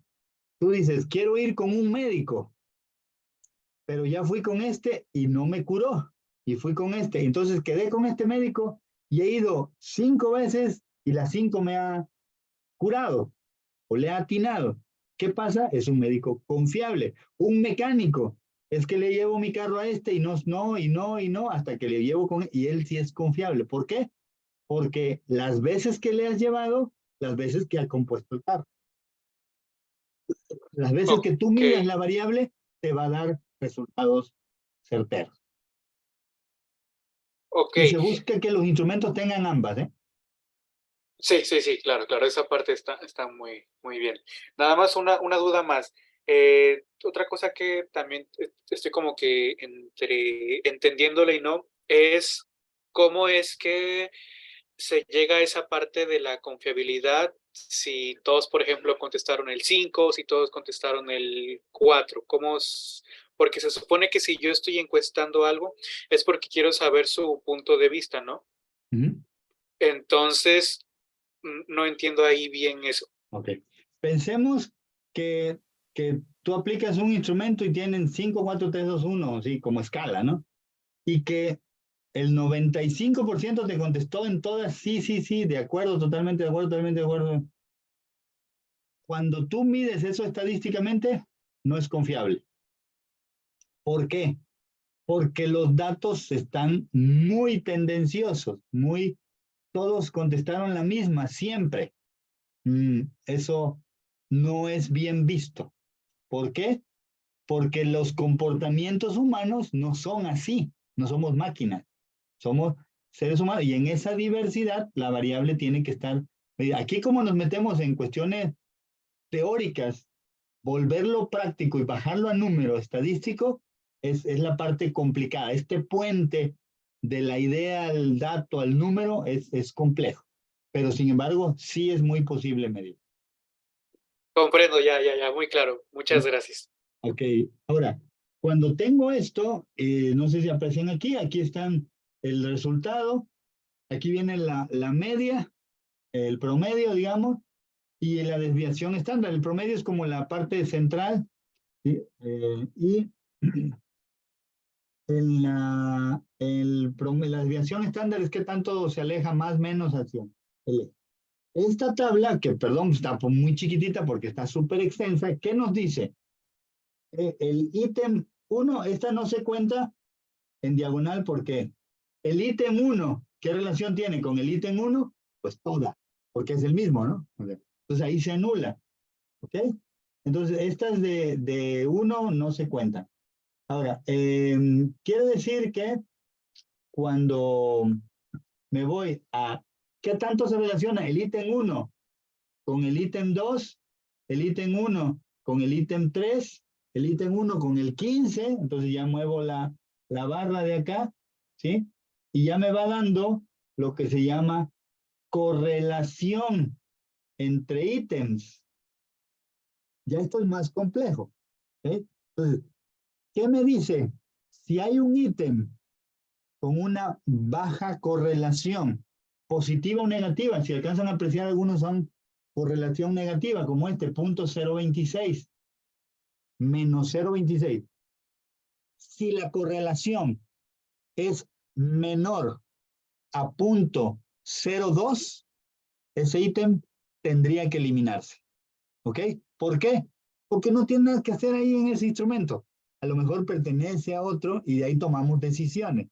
tú dices, quiero ir con un médico, pero ya fui con este y no me curó, y fui con este, entonces quedé con este médico y he ido 5 veces y las 5 me ha curado o le ha atinado. ¿Qué pasa? Es un médico confiable. Un mecánico, es que le llevo mi carro a este y no, hasta que le llevo con, y él sí es confiable. ¿Por qué? Porque las veces que le has llevado, las veces que ha compuesto el carro. Las veces que tú midas la variable, te va a dar resultados certeros. Y se busca que los instrumentos tengan ambas, ¿eh? Sí, claro, esa parte está muy, muy bien. Nada más una duda más. Otra cosa que también estoy como que entendiéndole y no, es cómo es que se llega a esa parte de la confiabilidad si todos, por ejemplo, contestaron el 5, si todos contestaron el 4. Porque se supone que si yo estoy encuestando algo es porque quiero saber su punto de vista, ¿no? Entonces, no entiendo ahí bien eso. Ok. Pensemos que tú aplicas un instrumento y tienen 5, 4, 3, 2, 1, así como escala, ¿no? Y que el 95% te contestó en todas, sí, de acuerdo, totalmente de acuerdo, totalmente de acuerdo. Cuando tú mides eso estadísticamente, no es confiable. ¿Por qué? Porque los datos están muy tendenciosos, todos contestaron la misma, siempre. Eso no es bien visto. ¿Por qué? Porque los comportamientos humanos no son así, no somos máquinas, somos seres humanos y en esa diversidad la variable tiene que estar. Aquí como nos metemos en cuestiones teóricas, volverlo práctico y bajarlo a número estadístico es la parte complicada. Este puente de la idea al dato, al número, es complejo, pero sin embargo sí es muy posible medir. Comprendo, ya, muy claro. Muchas gracias. Ok, ahora, cuando tengo esto, no sé si aparecen aquí están el resultado, aquí viene la media, el promedio, digamos, y la desviación estándar. El promedio es como la parte central, ¿sí? Y la desviación estándar es que tanto se aleja más o menos hacia el eje. Esta tabla, que perdón, está muy chiquitita porque está súper extensa, ¿qué nos dice? El ítem 1, esta no se cuenta en diagonal porque el ítem 1, ¿qué relación tiene con el ítem 1? Pues toda, porque es el mismo, ¿no? Entonces ahí se anula. ¿Ok? Entonces, estas de 1 no se cuentan. Ahora, quiere decir que cuando me voy a ¿qué tanto se relaciona el ítem 1 con el ítem 2, el ítem 1 con el ítem 3, el ítem 1 con el 15? Entonces ya muevo la barra de acá, ¿sí? Y ya me va dando lo que se llama correlación entre ítems. Ya esto es más complejo, ¿sí? Entonces, ¿qué me dice? Si hay un ítem con una baja correlación, positiva o negativa, si alcanzan a apreciar, algunos son correlación negativa, como este, punto 0.26, menos 0.26. Si la correlación es menor a punto 0.2, ese ítem tendría que eliminarse. ¿Ok? ¿Por qué? Porque no tiene nada que hacer ahí en ese instrumento. A lo mejor pertenece a otro y de ahí tomamos decisiones.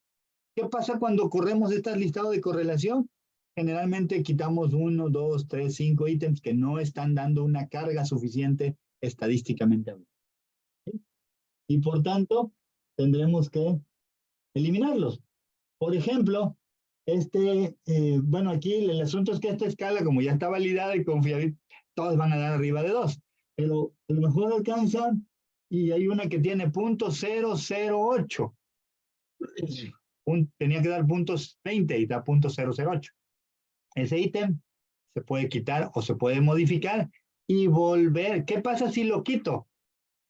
¿Qué pasa cuando corremos este listado de correlación? Generalmente quitamos 1, 2, 3, 5 ítems que no están dando una carga suficiente estadísticamente. ¿Sí? Y por tanto, tendremos que eliminarlos. Por ejemplo, bueno, aquí el asunto es que esta escala, como ya está validada y confiable, todas van a dar arriba de 2. Pero a lo mejor alcanzan y hay una que tiene punto 008. Tenía que dar puntos 20 y da punto 008. Ese ítem se puede quitar o se puede modificar y volver. ¿Qué pasa si lo quito?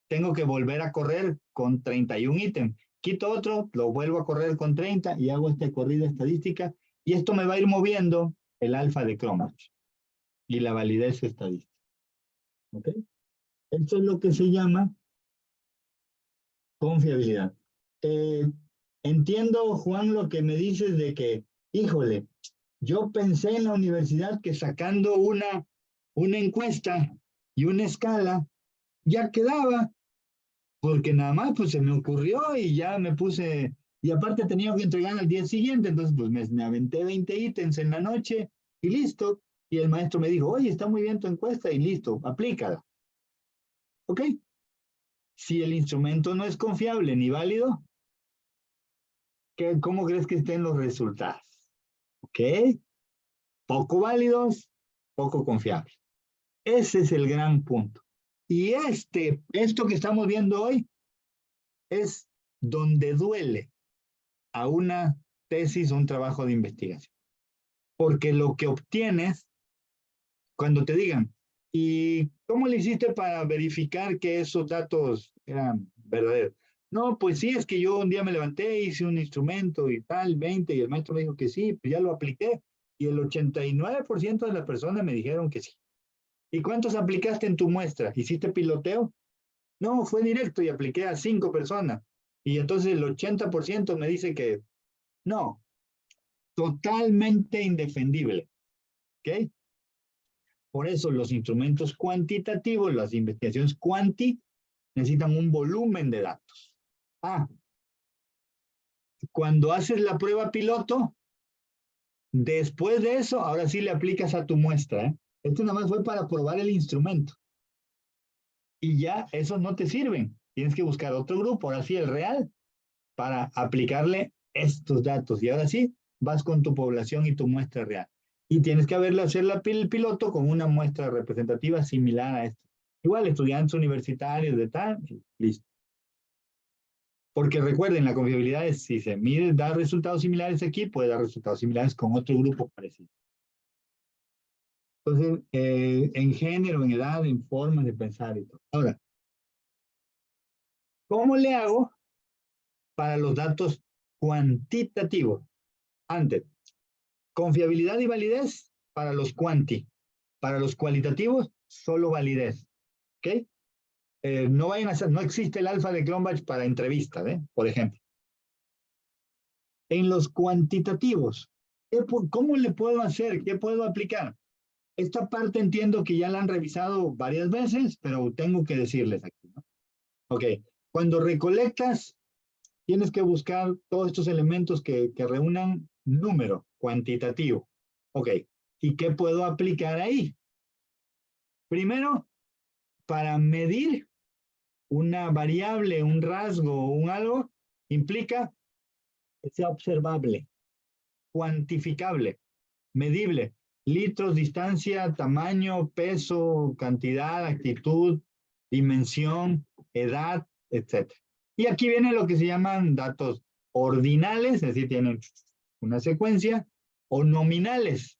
Tengo que volver a correr con 31 ítems. Quito otro, lo vuelvo a correr con 30 y hago esta corrida estadística y esto me va a ir moviendo el alfa de Cronbach y la validez estadística. ¿Ok? Esto es lo que se llama confiabilidad. Entiendo, Juan, lo que me dices de que, híjole, yo pensé en la universidad que sacando una encuesta y una escala ya quedaba, porque nada más pues se me ocurrió y ya me puse, y aparte tenía que entregar al día siguiente, entonces pues me aventé 20 ítems en la noche y listo. Y el maestro me dijo, oye, está muy bien tu encuesta y listo, aplícala. ¿Ok? Si el instrumento no es confiable ni válido, ¿cómo crees que estén los resultados? ¿Ok? Poco válidos, poco confiables. Ese es el gran punto. Y esto que estamos viendo hoy es donde duele a una tesis o un trabajo de investigación. Porque lo que obtienes, cuando te digan, ¿y cómo le hiciste para verificar que esos datos eran verdaderos? No, pues sí, es que yo un día me levanté, hice un instrumento y tal, 20, y el maestro me dijo que sí, pues ya lo apliqué. Y el 89% de las personas me dijeron que sí. ¿Y cuántos aplicaste en tu muestra? ¿Hiciste piloteo? No, fue directo y apliqué a 5 personas. Y entonces el 80% me dice que no, totalmente indefendible. ¿Ok? Por eso los instrumentos cuantitativos, las investigaciones cuanti, necesitan un volumen de datos. Cuando haces la prueba piloto, después de eso, ahora sí le aplicas a tu muestra. Esto nada más fue para probar el instrumento. Y ya esos no te sirven. Tienes que buscar otro grupo, ahora sí el real, para aplicarle estos datos. Y ahora sí, vas con tu población y tu muestra real. Y tienes que hacer el piloto con una muestra representativa similar a esto. Igual, estudiantes universitarios de tal, listo. Porque recuerden, la confiabilidad es, si se mide, da resultados similares aquí, puede dar resultados similares con otro grupo parecido. Entonces, en género, en edad, en formas de pensar y todo. Ahora, ¿cómo le hago para los datos cuantitativos? Antes, confiabilidad y validez para los cuanti. Para los cualitativos, solo validez. ¿Ok? No vayan a hacer, no existe el alfa de Cronbach para entrevistas, por ejemplo. En los cuantitativos, ¿cómo le puedo hacer? ¿Qué puedo aplicar? Esta parte entiendo que ya la han revisado varias veces, pero tengo que decirles aquí, ¿no? Ok, cuando recolectas, tienes que buscar todos estos elementos que reúnan número cuantitativo. Ok, ¿y qué puedo aplicar ahí? Primero, para medir una variable, un rasgo, un algo, implica que sea observable, cuantificable, medible. Litros, distancia, tamaño, peso, cantidad, actitud, dimensión, edad, etc. Y aquí viene lo que se llaman datos ordinales, es decir, tienen una secuencia, o nominales.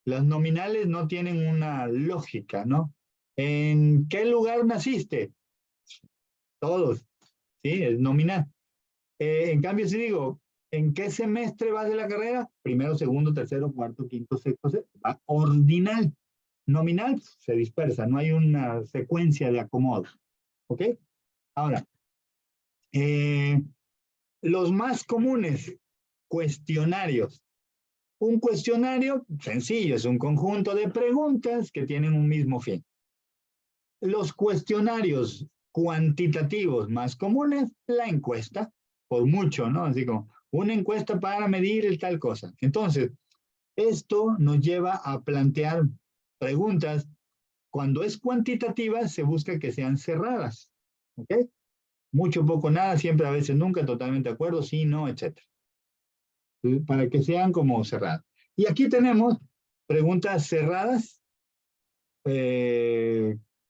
Las nominales no tienen una lógica, ¿no? ¿En qué lugar naciste? Todos, ¿sí? Es nominal. En cambio, si digo, ¿en qué semestre vas de la carrera? Primero, segundo, tercero, cuarto, quinto, sexto, va ordinal. Nominal se dispersa, no hay una secuencia de acomodo. ¿Ok? Ahora, los más comunes, cuestionarios. Un cuestionario sencillo, es un conjunto de preguntas que tienen un mismo fin. Los cuestionarios cuantitativos más comunes, la encuesta, por mucho, ¿no? Así como una encuesta para medir el tal cosa. Entonces, esto nos lleva a plantear preguntas. Cuando es cuantitativa, se busca que sean cerradas. ¿Ok? Mucho, poco, nada, siempre, a veces, nunca, totalmente de acuerdo, sí, no, etc. Para que sean como cerradas. Y aquí tenemos preguntas cerradas.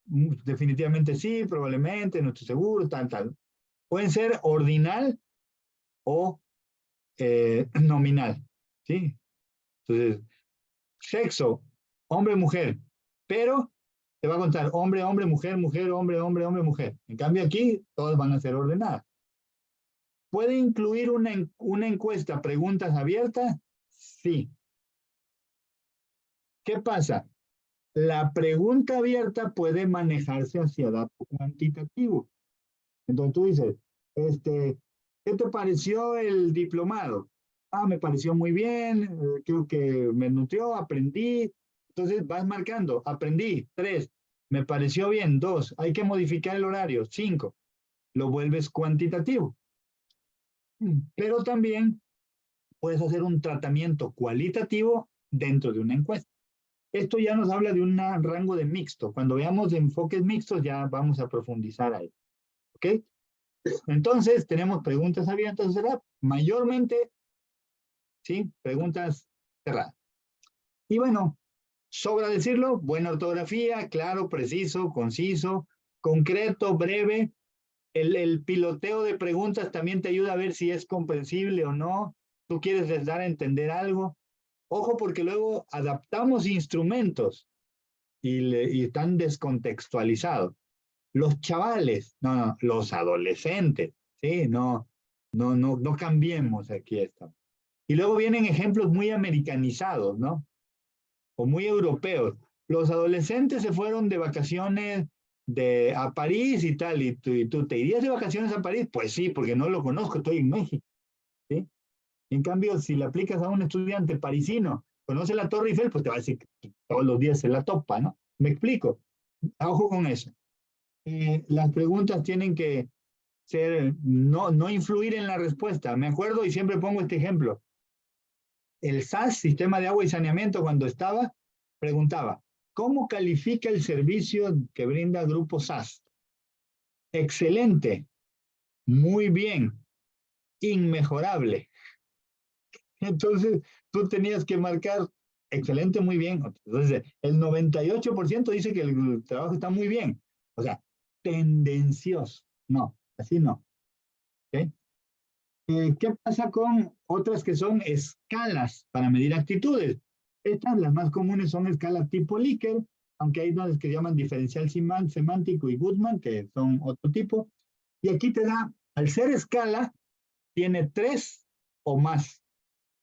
Definitivamente sí, probablemente, no estoy seguro, tal. Pueden ser ordinal o nominal, ¿sí? Entonces, sexo, hombre, mujer, pero te va a contar hombre, hombre, mujer, mujer, hombre, hombre, hombre, mujer. En cambio aquí, todas van a ser ordenadas. ¿Puede incluir una encuesta, preguntas abiertas? Sí. ¿Qué pasa? La pregunta abierta puede manejarse hacia dato cuantitativo. Entonces tú dices, ¿qué te pareció el diplomado? Ah, me pareció muy bien, creo que me nutrió, aprendí. Entonces vas marcando, aprendí, 3, me pareció bien, 2, hay que modificar el horario, 5, lo vuelves cuantitativo. Pero también puedes hacer un tratamiento cualitativo dentro de una encuesta. Esto ya nos habla de un rango de mixto. Cuando veamos enfoques mixtos ya vamos a profundizar ahí. ¿Ok? Entonces tenemos preguntas abiertas o cerradas. Mayormente, ¿sí? Preguntas cerradas. Y bueno, sobra decirlo, buena ortografía, claro, preciso, conciso, concreto, breve. El piloteo de preguntas también te ayuda a ver si es comprensible o no. Tú quieres dar a entender algo. Ojo, porque luego adaptamos instrumentos y están descontextualizados. Los chavales, no, los adolescentes, ¿sí? No cambiemos aquí esto. Y luego vienen ejemplos muy americanizados, ¿no? O muy europeos. Los adolescentes se fueron de vacaciones a París y tal, y tú te irías de vacaciones a París, pues sí, porque no lo conozco, estoy en México, ¿sí? En cambio, si le aplicas a un estudiante parisino, conoce la Torre Eiffel, pues te va a decir que todos los días se la topa, ¿no? Me explico. Ojo con eso. Las preguntas tienen que ser, no influir en la respuesta. Me acuerdo y siempre pongo este ejemplo. El SAS, Sistema de Agua y Saneamiento, cuando estaba, preguntaba, ¿cómo califica el servicio que brinda Grupo SAS? Excelente, muy bien, inmejorable. Entonces, tú tenías que marcar excelente, muy bien. Entonces, el 98% dice que el trabajo está muy bien. O sea, tendencioso. No, así no. ¿Okay? ¿Qué pasa con otras que son escalas para medir actitudes? Estas, las más comunes, son escalas tipo Likert, aunque hay unas que llaman diferencial semántico y Goodman, que son otro tipo. Y aquí te da, al ser escala, tiene 3 o más.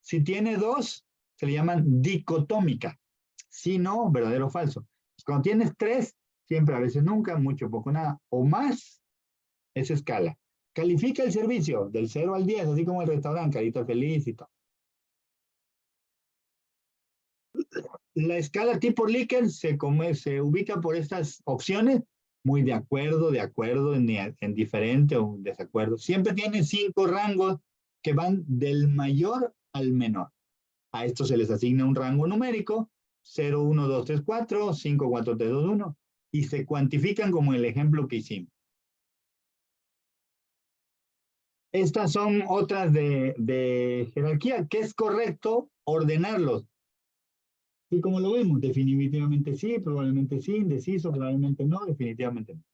Si tiene 2, se le llaman dicotómica. Si no, verdadero o falso. Cuando tienes 3, siempre, a veces nunca, mucho, poco, nada, o más, es escala. Califica el servicio del 0 al 10, así como el restaurante, carita feliz y todo. La escala tipo Likert se ubica por estas opciones, muy de acuerdo, en diferente o desacuerdo. Siempre tiene 5 rangos que van del mayor al menor. A estos se les asigna un rango numérico, 0, 1, 2, 3, 4, 5, 4, 3, 2, 1. y se cuantifican como el ejemplo que hicimos. Estas son otras de jerarquía, que es correcto ordenarlos. Y como lo vemos, definitivamente sí, probablemente sí, indeciso, probablemente no, definitivamente no.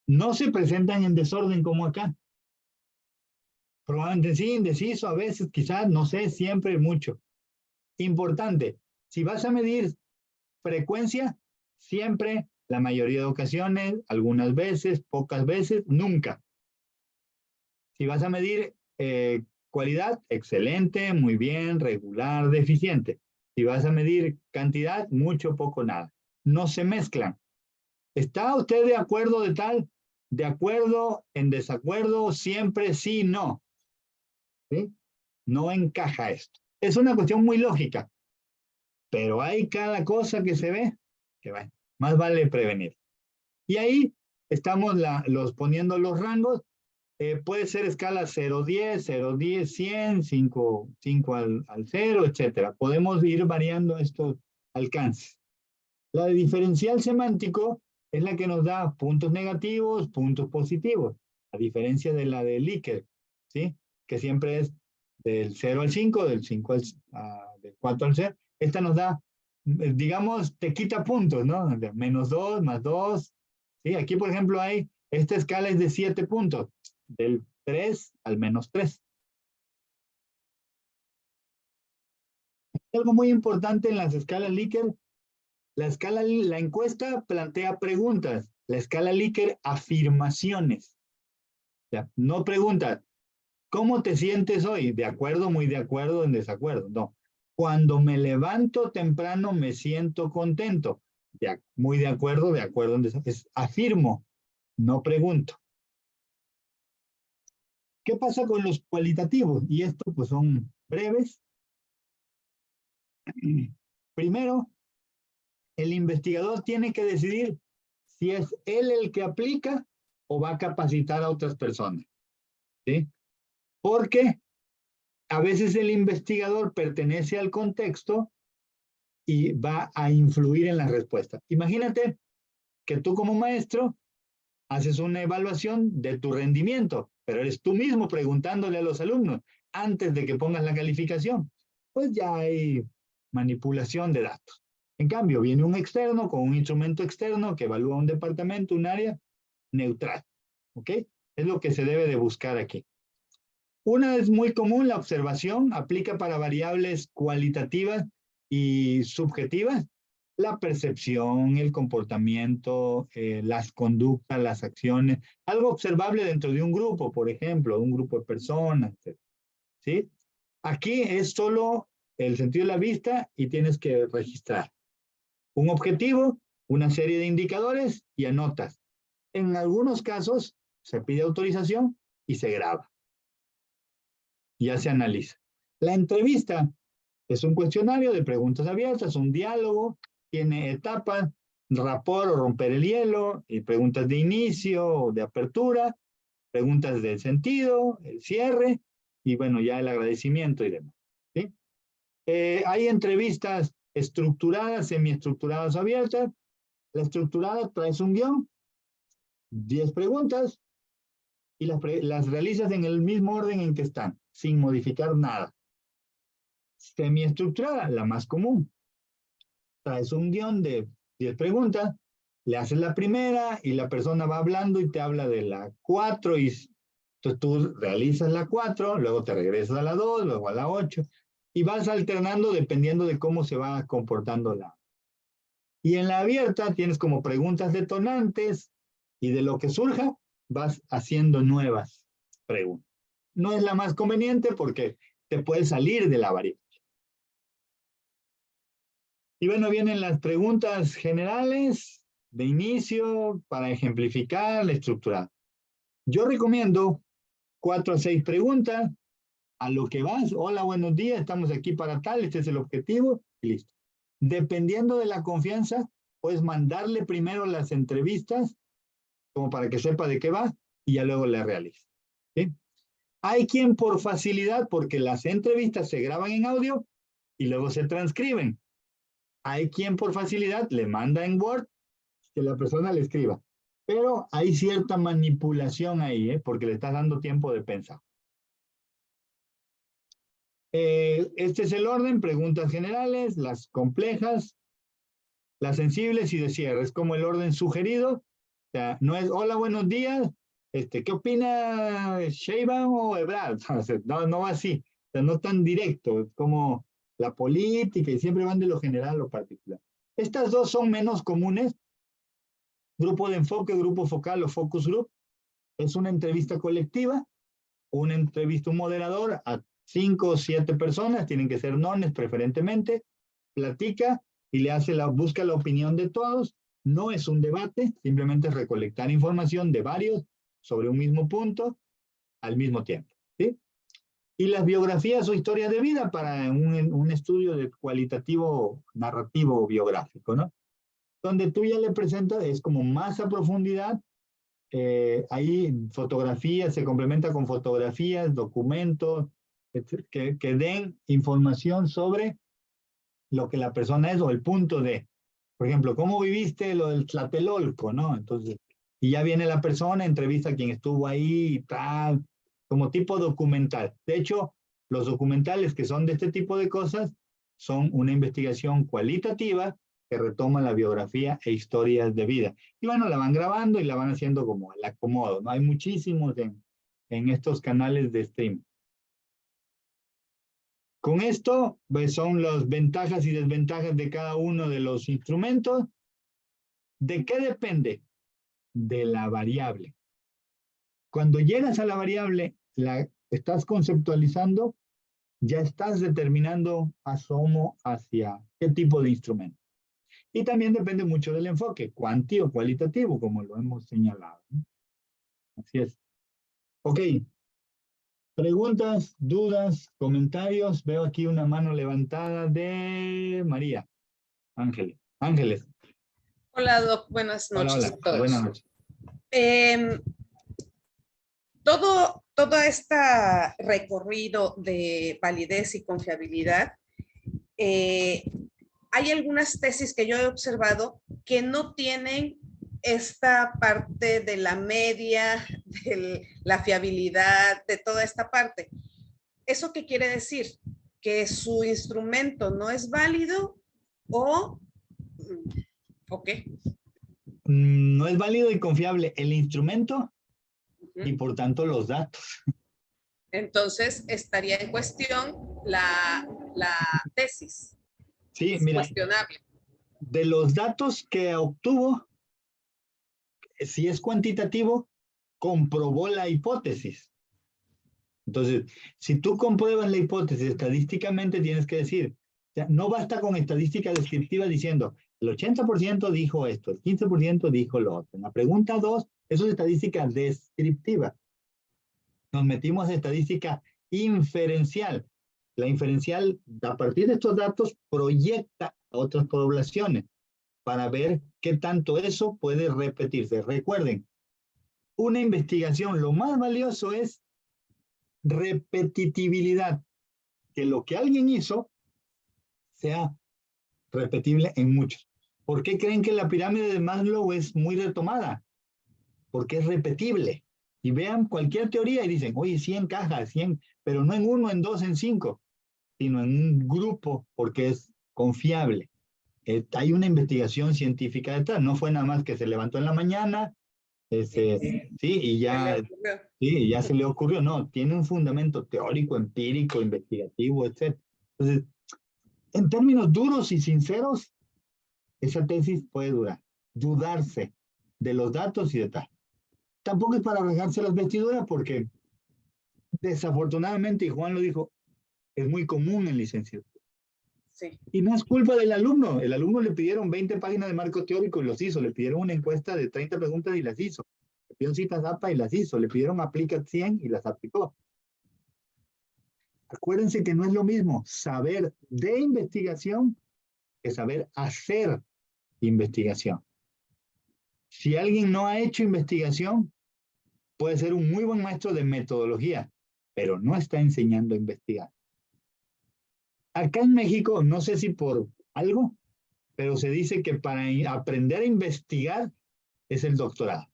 No se presentan en desorden como acá. Probablemente sí, indeciso, a veces, quizás, no sé, siempre, mucho. Importante, si vas a medir frecuencia, siempre, la mayoría de ocasiones, algunas veces, pocas veces, nunca. Si vas a medir cualidad, excelente, muy bien, regular, deficiente. Si vas a medir cantidad, mucho, poco, nada. No se mezclan. ¿Está usted de acuerdo de tal? De acuerdo, en desacuerdo, siempre sí, no. ¿Sí? No encaja esto. Es una cuestión muy lógica, pero hay cada cosa que se ve que va. Más vale prevenir. Y ahí estamos poniendo los rangos. Puede ser escala 0-10, 0-10, 100, 5 al 0, etc. Podemos ir variando estos alcances. La de diferencial semántico es la que nos da puntos negativos, puntos positivos, a diferencia de la de Likert, ¿sí? Que siempre es del 0 al 5, del 4 al 0. Esta nos da, digamos, te quita puntos, ¿no? De -2, +2. ¿Sí? Aquí, por ejemplo, esta escala es de 7 puntos, del 3 al -3. Algo muy importante en las escalas Likert. La encuesta plantea preguntas, la escala Likert afirmaciones. O sea, no preguntas, ¿cómo te sientes hoy? ¿De acuerdo, muy de acuerdo, en desacuerdo? No. Cuando me levanto temprano me siento contento. Muy de acuerdo, en desacuerdo. Afirmo, no pregunto. ¿Qué pasa con los cualitativos? Y estos pues son breves. Primero, el investigador tiene que decidir si es él el que aplica o va a capacitar a otras personas. ¿Sí? Porque a veces el investigador pertenece al contexto y va a influir en la respuesta. Imagínate que tú como maestro haces una evaluación de tu rendimiento, pero eres tú mismo preguntándole a los alumnos antes de que pongas la calificación. Pues ya hay manipulación de datos. En cambio, viene un externo con un instrumento externo que evalúa un departamento, un área neutral. ¿Ok? Es lo que se debe de buscar aquí. Una es muy común, la observación, aplica para variables cualitativas y subjetivas. La percepción, el comportamiento, las conductas, las acciones, algo observable dentro de un grupo, por ejemplo, un grupo de personas, etc. ¿Sí? Aquí es solo el sentido de la vista y tienes que registrar un objetivo, una serie de indicadores y anotas. En algunos casos se pide autorización y se graba. Ya se analiza. La entrevista es un cuestionario de preguntas abiertas, un diálogo, tiene etapas, rapport o romper el hielo, y preguntas de inicio o de apertura, preguntas del sentido, el cierre, y bueno, ya el agradecimiento y demás. ¿Sí? Hay entrevistas estructuradas, semiestructuradas o abiertas. La estructurada traes un guión, 10 preguntas, y las realizas en el mismo orden en que están, sin modificar nada. Semiestructurada, la más común. Traes un guión de 10 preguntas, le haces la primera y la persona va hablando y te habla de la 4 y entonces tú realizas la 4, luego te regresas a la 2, luego a la 8 y vas alternando dependiendo de cómo se va comportando la. Y en la abierta tienes como preguntas detonantes y de lo que surja vas haciendo nuevas preguntas. No es la más conveniente porque te puedes salir de la variable. Y bueno, vienen las preguntas generales de inicio para ejemplificar la estructura. Yo recomiendo 4 a 6 preguntas, a lo que vas. Hola, buenos días, estamos aquí para tal, este es el objetivo, y listo. Dependiendo de la confianza, puedes mandarle primero las entrevistas, como para que sepa de qué va, y ya luego le realiza. ¿Sí? Hay quien por facilidad, porque las entrevistas se graban en audio y luego se transcriben. Hay quien por facilidad le manda en Word que la persona le escriba. Pero hay cierta manipulación ahí, porque le estás dando tiempo de pensar. Este es el orden: preguntas generales, las complejas, las sensibles y de cierre. Es como el orden sugerido. O sea, no es hola, buenos días, ¿qué opina Sheinbaum o Ebrard? O sea, no va así. O sea, no tan directo. Es como la política y siempre van de lo general a lo particular. Estas dos son menos comunes. Grupo de enfoque, grupo focal o focus group. Es una entrevista colectiva, una entrevista, un moderador a 5 o 7 personas, tienen que ser nones preferentemente, platica y busca la opinión de todos. No es un debate, simplemente es recolectar información de varios sobre un mismo punto al mismo tiempo, ¿sí? Y las biografías o historias de vida para un estudio de cualitativo, narrativo o biográfico, ¿no? Donde tú ya le presentas, es como más a profundidad. Ahí fotografías, se complementa con fotografías, documentos, que den información sobre lo que la persona es o el punto de, por ejemplo, ¿cómo viviste lo del Tlatelolco, no? Entonces, y ya viene la persona, entrevista a quien estuvo ahí y tal, como tipo documental. De hecho, los documentales que son de este tipo de cosas son una investigación cualitativa que retoma la biografía e historias de vida. Y bueno, la van grabando y la van haciendo como al acomodo, ¿no? Hay muchísimos en estos canales de stream. Con esto, pues son las ventajas y desventajas de cada uno de los instrumentos. ¿De qué depende? De la variable. Cuando llegas a la variable, la estás conceptualizando, ya estás determinando asomo hacia qué tipo de instrumento. Y también depende mucho del enfoque, cuanti o cualitativo, como lo hemos señalado, ¿no? Así es. Ok. Preguntas, dudas, comentarios. Veo aquí una mano levantada de María. Ángeles. Hola, Doc. Buenas noches Hola. a todos. Buenas noches. Todo este recorrido de validez y confiabilidad, hay algunas tesis que yo he observado que no tienen esta parte de la media, de la fiabilidad, de toda esta parte. ¿Eso qué quiere decir? ¿Que su instrumento no es válido o qué? No es válido y confiable el instrumento y por tanto los datos. Entonces estaría en cuestión la tesis. Sí, es mira, cuestionable. de los datos que obtuvo, si es cuantitativo, comprobó la hipótesis. Entonces, si tú compruebas la hipótesis estadísticamente, tienes que decir, o sea, no basta con estadística descriptiva diciendo, el 80% dijo esto, el 15% dijo lo otro. En la pregunta 2, eso es estadística descriptiva. Nos metimos en estadística inferencial. La inferencial, a partir de estos datos, proyecta a otras poblaciones para ver qué tanto eso puede repetirse. Recuerden, una investigación, lo más valioso es repetitividad, que lo que alguien hizo sea repetible en muchos. ¿Por qué creen que la pirámide de Maslow es muy retomada? Porque es repetible. Y vean cualquier teoría y dicen, oye, 100 cajas, 100, pero no en 1, en 2, en 5, sino en un grupo, porque es confiable. Hay una investigación científica detrás, no fue nada más que se levantó en la mañana, sí, y ya se le ocurrió, no, tiene un fundamento teórico, empírico, investigativo, etc. Entonces, en términos duros y sinceros, esa tesis puede dudarse de los datos y de tal. Tampoco es para rasgarse las vestiduras porque desafortunadamente, y Juan lo dijo, es muy común en licenciatura. Sí. Y no es culpa del alumno. El alumno le pidieron 20 páginas de marco teórico y los hizo. Le pidieron una encuesta de 30 preguntas y las hizo. Le pidieron citas APA y las hizo. Le pidieron aplica 100 y las aplicó. Acuérdense que no es lo mismo saber de investigación que saber hacer investigación. Si alguien no ha hecho investigación, puede ser un muy buen maestro de metodología, pero no está enseñando a investigar. Acá en México, no sé si por algo, pero se dice que para aprender a investigar es el doctorado.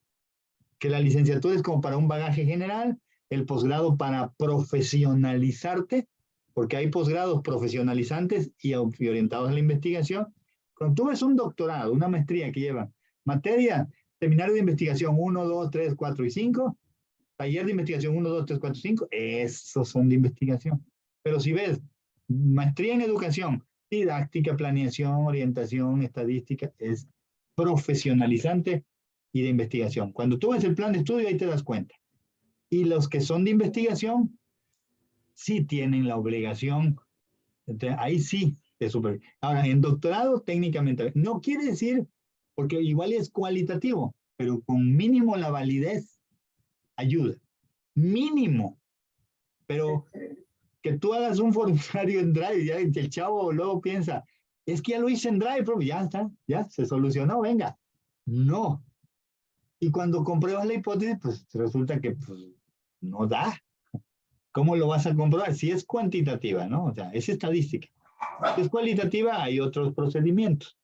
Que la licenciatura es como para un bagaje general, el posgrado para profesionalizarte, porque hay posgrados profesionalizantes y orientados a la investigación. Cuando tú ves un doctorado, una maestría que lleva materia, seminario de investigación 1, 2, 3, 4 y 5, taller de investigación 1, 2, 3, 4, 5, esos son de investigación. Pero si ves maestría en educación, didáctica, planeación, orientación, estadística, es profesionalizante y de investigación. Cuando tú ves el plan de estudio, ahí te das cuenta. Y los que son de investigación, sí tienen la obligación, entonces, ahí sí de supervisar. Ahora, en doctorado, técnicamente, no quiere decir, porque igual es cualitativo, pero con mínimo la validez ayuda. Mínimo. Pero que tú hagas un formulario en Drive, ya el chavo luego piensa, es que ya lo hice en Drive, pero ya está, ya se solucionó, venga. No. Y cuando compruebas la hipótesis, pues resulta que pues, no da. ¿Cómo lo vas a comprobar? Si es cuantitativa, ¿no? O sea, es estadística. Si es cualitativa, hay otros procedimientos.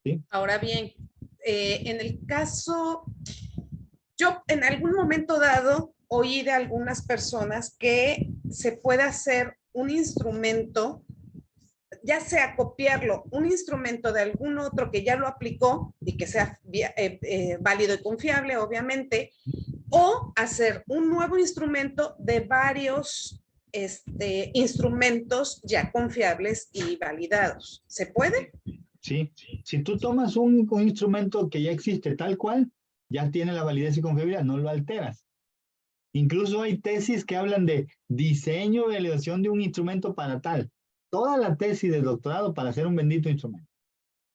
¿Sí? Ahora bien, en el caso, yo en algún momento dado oí de algunas personas que se puede hacer un instrumento, ya sea copiarlo, un instrumento de algún otro que ya lo aplicó y que sea válido y confiable, obviamente, o hacer un nuevo instrumento de varios instrumentos ya confiables y validados. ¿Se puede? Sí. Si tú tomas un instrumento que ya existe tal cual, ya tiene la validez y confiabilidad, no lo alteras. Incluso hay tesis que hablan de diseño y evaluación de un instrumento para tal. Toda la tesis de doctorado para hacer un bendito instrumento.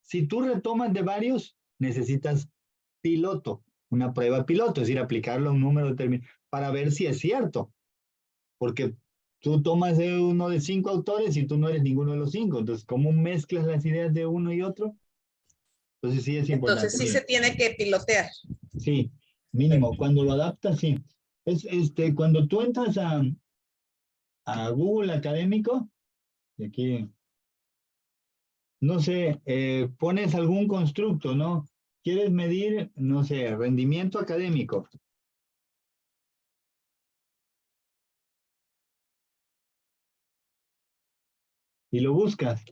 Si tú retomas de varios, necesitas piloto, una prueba piloto, es decir, aplicarlo a un número determinado para ver si es cierto. Porque tú tomas uno de 5 autores y tú no eres ninguno de los 5. Entonces, ¿cómo mezclas las ideas de uno y otro? Entonces, sí es importante. Entonces, sí se tiene que pilotear. Sí, mínimo. Cuando lo adaptas, sí. Cuando tú entras a Google Académico, y aquí, no sé, pones algún constructo, ¿no? Quieres medir, no sé, rendimiento académico. Y lo buscas.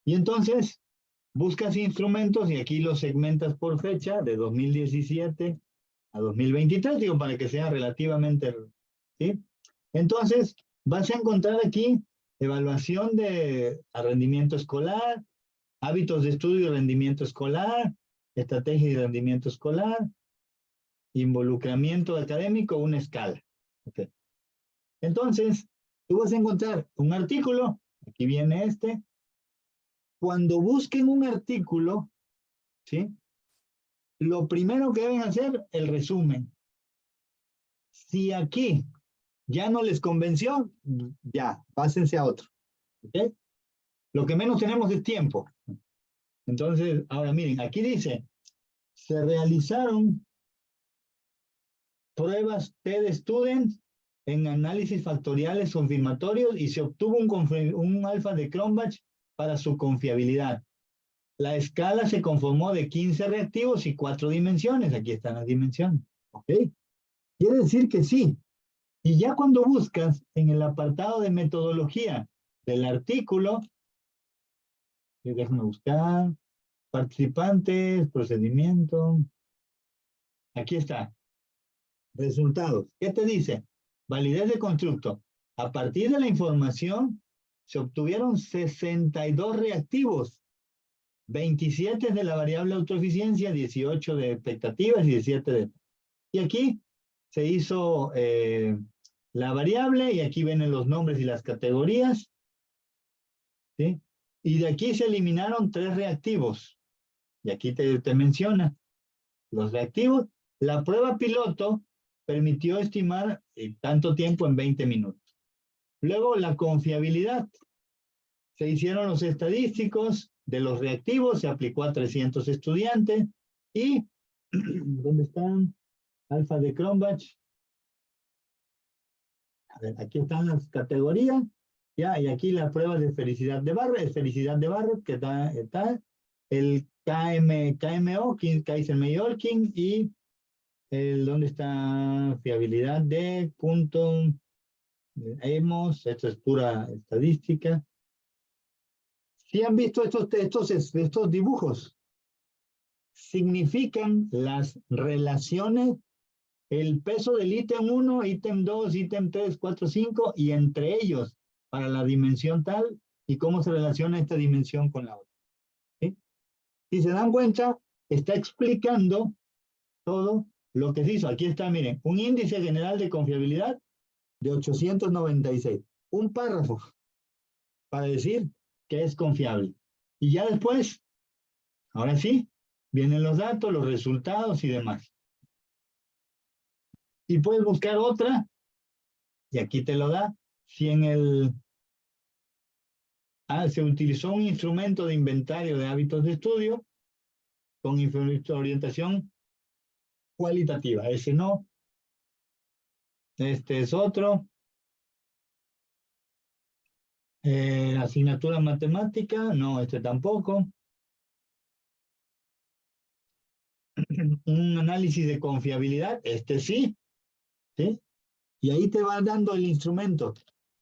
Y entonces, buscas instrumentos y aquí los segmentas por fecha, de 2017 a 2023, digo, para que sea relativamente, ¿sí? Entonces, vas a encontrar aquí evaluación de rendimiento escolar, hábitos de estudio y rendimiento escolar, estrategia y rendimiento escolar, involucramiento académico, una escala. Okay. Entonces, tú vas a encontrar un artículo, aquí viene este. Cuando busquen un artículo, ¿sí? Lo primero que deben hacer, el resumen. Si aquí ya no les convenció, ya, pásense a otro. ¿Ok? Lo que menos tenemos es tiempo. Entonces, ahora miren, aquí dice, se realizaron pruebas TED Student en análisis factoriales confirmatorios y se obtuvo un alfa de Cronbach para su confiabilidad. La escala se conformó de 15 reactivos y 4 dimensiones. Aquí están las dimensiones. ¿Ok? Quiere decir que sí. Y ya cuando buscas en el apartado de metodología del artículo, déjame buscar, participantes, procedimiento. Aquí está. Resultados. ¿Qué te dice? Validez de constructo. A partir de la información se obtuvieron 62 reactivos. 27 de la variable autoeficiencia, 18 de expectativas y 17 de... Y aquí se hizo la variable y aquí vienen los nombres y las categorías. ¿Sí? Y de aquí se eliminaron 3 reactivos. Y aquí te menciona los reactivos. La prueba piloto permitió estimar tanto tiempo en 20 minutos. Luego la confiabilidad. Se hicieron los estadísticos de los reactivos, se aplicó a 300 estudiantes y, ¿dónde están? Alfa de Cronbach. A ver, aquí están las categorías Ya, y aquí la prueba de felicidad de Barrett, es felicidad de Barrett, que está el KMO, Kaiser-Meyer-Olkin, y ¿dónde está fiabilidad de punto? Hemos, esto es pura estadística. ¿Sí han visto estos dibujos? Significan las relaciones, el peso del ítem 1, ítem 2, ítem 3, 4, 5, y entre ellos, para la dimensión tal, y cómo se relaciona esta dimensión con la otra. ¿Sí? Si se dan cuenta, está explicando todo lo que se hizo. Aquí está, miren, un índice general de confiabilidad de 896. Un párrafo para decir que es confiable. Y ya después, ahora sí, vienen los datos, los resultados y demás. Y puedes buscar otra, y aquí te lo da, si en el... se utilizó un instrumento de inventario de hábitos de estudio con orientación cualitativa. Ese no. Este es otro. Asignatura matemática, no, este tampoco. Un análisis de confiabilidad, este sí. ¿Sí? Y ahí te va dando el instrumento.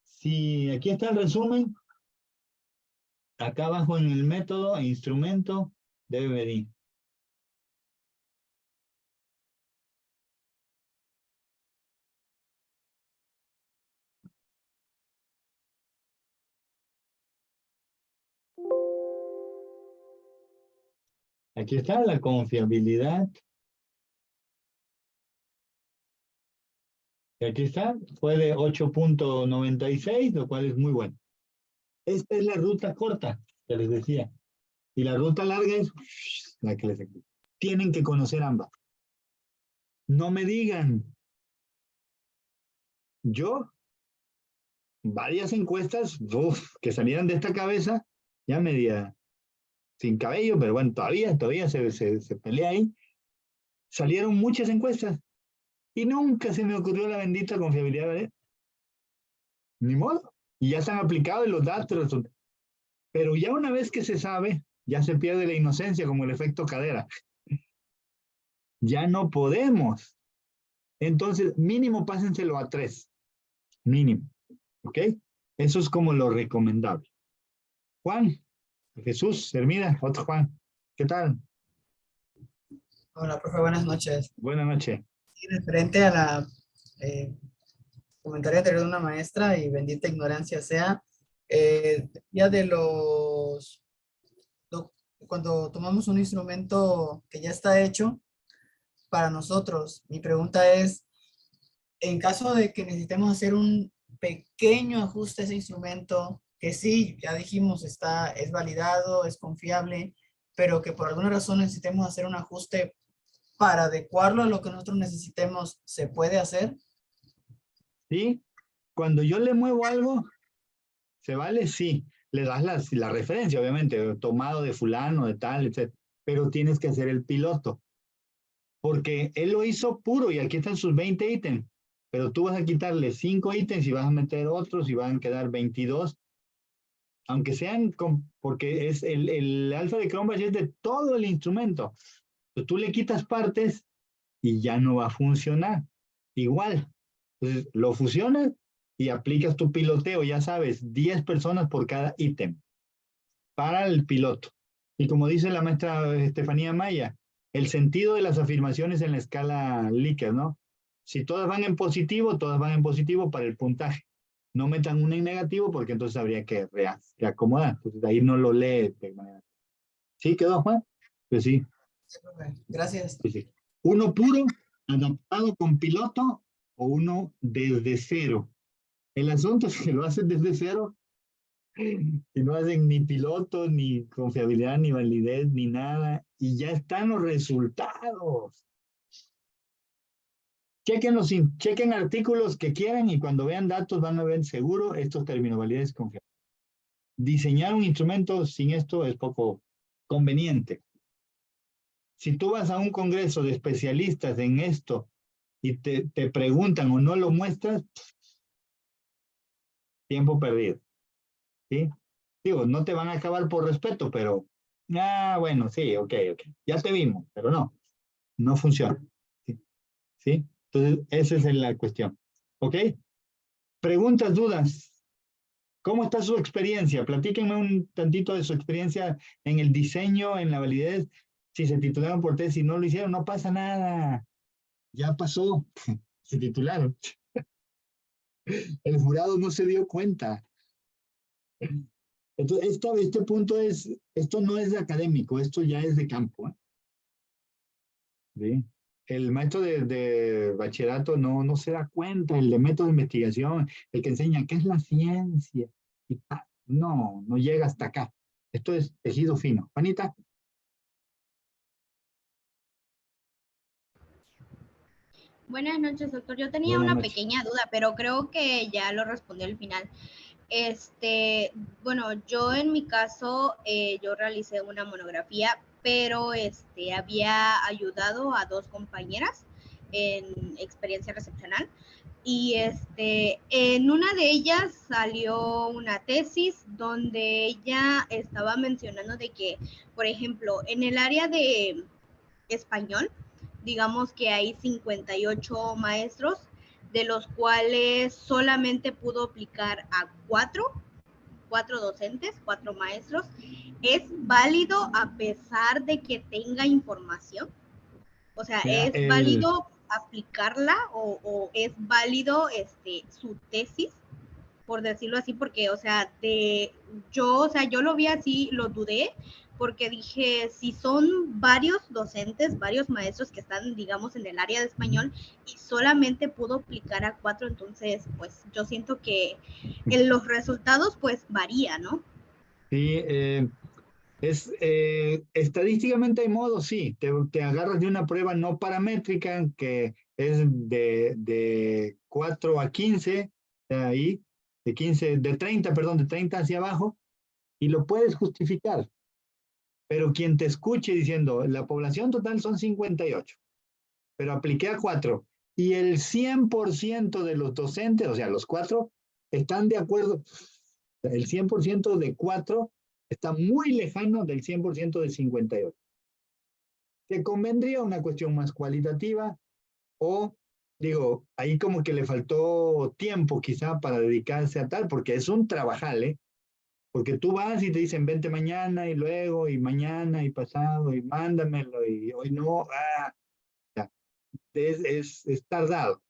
Si aquí está el resumen, acá abajo en el método, instrumento, debe venir. Aquí está la confiabilidad. Y aquí está, fue de 8.96, lo cual es muy bueno. Esta es la ruta corta que les decía. Y la ruta larga es la que les explico. Tienen que conocer ambas. No me digan. Yo, varias encuestas que salieran de esta cabeza, ya media sin cabello, pero bueno, todavía se pelea ahí. Salieron muchas encuestas y nunca se me ocurrió la bendita confiabilidad, ¿verdad? Ni modo. Y ya están aplicados los datos. Pero ya una vez que se sabe, ya se pierde la inocencia como el efecto cadera. Ya no podemos. Entonces, mínimo pásenselo a 3. Mínimo. ¿Ok? Eso es como lo recomendable. Juan, Jesús, Hermida, otro Juan. ¿Qué tal? Hola, profe, buenas noches. Buenas noches. Sí, referente a la comentario anterior de una maestra, y bendita ignorancia sea, ya de cuando tomamos un instrumento que ya está hecho para nosotros, mi pregunta es, en caso de que necesitemos hacer un pequeño ajuste a ese instrumento, que sí, ya dijimos, es validado, es confiable, pero que por alguna razón necesitemos hacer un ajuste para adecuarlo a lo que nosotros necesitemos, ¿se puede hacer? Sí, cuando yo le muevo algo, ¿se vale? Sí. Le das la referencia, obviamente, tomado de fulano, de tal, etc. Pero tienes que hacer el piloto. Porque él lo hizo puro y aquí están sus 20 ítems. Pero tú vas a quitarle 5 ítems y vas a meter otros y van a quedar 22. Aunque sean, porque es el alfa de Cronbach es de todo el instrumento. Entonces, tú le quitas partes y ya no va a funcionar. Igual. Entonces, lo fusionas y aplicas tu piloteo, ya sabes, 10 personas por cada ítem para el piloto. Y como dice la maestra Estefanía Maya, el sentido de las afirmaciones en la escala Likert, ¿no? Si todas van en positivo, todas van en positivo para el puntaje. No metan una en negativo porque entonces habría que reacomodar. Entonces ahí no lo lee de manera. ¿Sí quedó, Juan? Pues sí. Gracias. Sí, sí. Uno puro, adaptado con piloto, o uno desde cero. El asunto es que lo hacen desde cero y no hacen ni piloto, ni confiabilidad, ni validez, ni nada, y ya están los resultados. Chequen artículos que quieran y cuando vean datos van a ver seguro estos términos, validez y confiabilidad. Diseñar un instrumento sin esto es poco conveniente. Si tú vas a un congreso de especialistas en esto y te preguntan o no lo muestras, tiempo perdido. ¿sí? Digo, no te van a acabar por respeto, pero, bueno, sí, ok, ya te vimos, pero no funciona, ¿sí? ¿Sí? Entonces, esa es la cuestión, ¿ok? Preguntas, dudas. ¿Cómo está su experiencia? Platíquenme un tantito de su experiencia en el diseño, en la validez. Si se titularon por tesis, si no lo hicieron, no pasa nada. Ya pasó. Se titularon. El jurado no se dio cuenta. Entonces, este punto esto no es de académico, esto ya es de campo, ¿eh? ¿Sí? El maestro de bachillerato no se da cuenta, el de método de investigación, el que enseña qué es la ciencia. No llega hasta acá. Esto es tejido fino. Juanita. Buenas noches, doctor. Yo tenía Buenas una noches. pequeña duda, pero creo que ya lo respondió al final. Bueno, yo en mi caso, yo realicé una monografía, pero había ayudado a 2 compañeras en experiencia recepcional. Y en una de ellas salió una tesis donde ella estaba mencionando de que, por ejemplo, en el área de español, digamos que hay 58 maestros, de los cuales solamente pudo aplicar a 4 docentes, 4 maestros. ¿Es válido a pesar de que tenga información? O sea, Mira, ¿es válido aplicarla o es válido su tesis, por decirlo así? Porque, o sea, yo lo vi así, lo dudé, porque dije, si son varios docentes, varios maestros que están, digamos, en el área de español y solamente pudo aplicar a 4, entonces, pues, yo siento que en los resultados, pues, varía, ¿no? Sí, estadísticamente hay modos, sí. Te agarras de una prueba no paramétrica que es de 4 a 15, ahí, de 30, perdón, de 30 hacia abajo, y lo puedes justificar. Pero quien te escuche diciendo, la población total son 58, pero apliqué a 4, y el 100% de los docentes, o sea, los 4, están de acuerdo. El 100% de 4 está muy lejano del 100% de 58. ¿Te convendría una cuestión más cualitativa? O, digo, ahí como que le faltó tiempo quizá para dedicarse a tal, porque es un trabajal, ¿eh? Porque tú vas y te dicen, vente mañana y luego y mañana y pasado y mándamelo y hoy no, ya. Es tardado.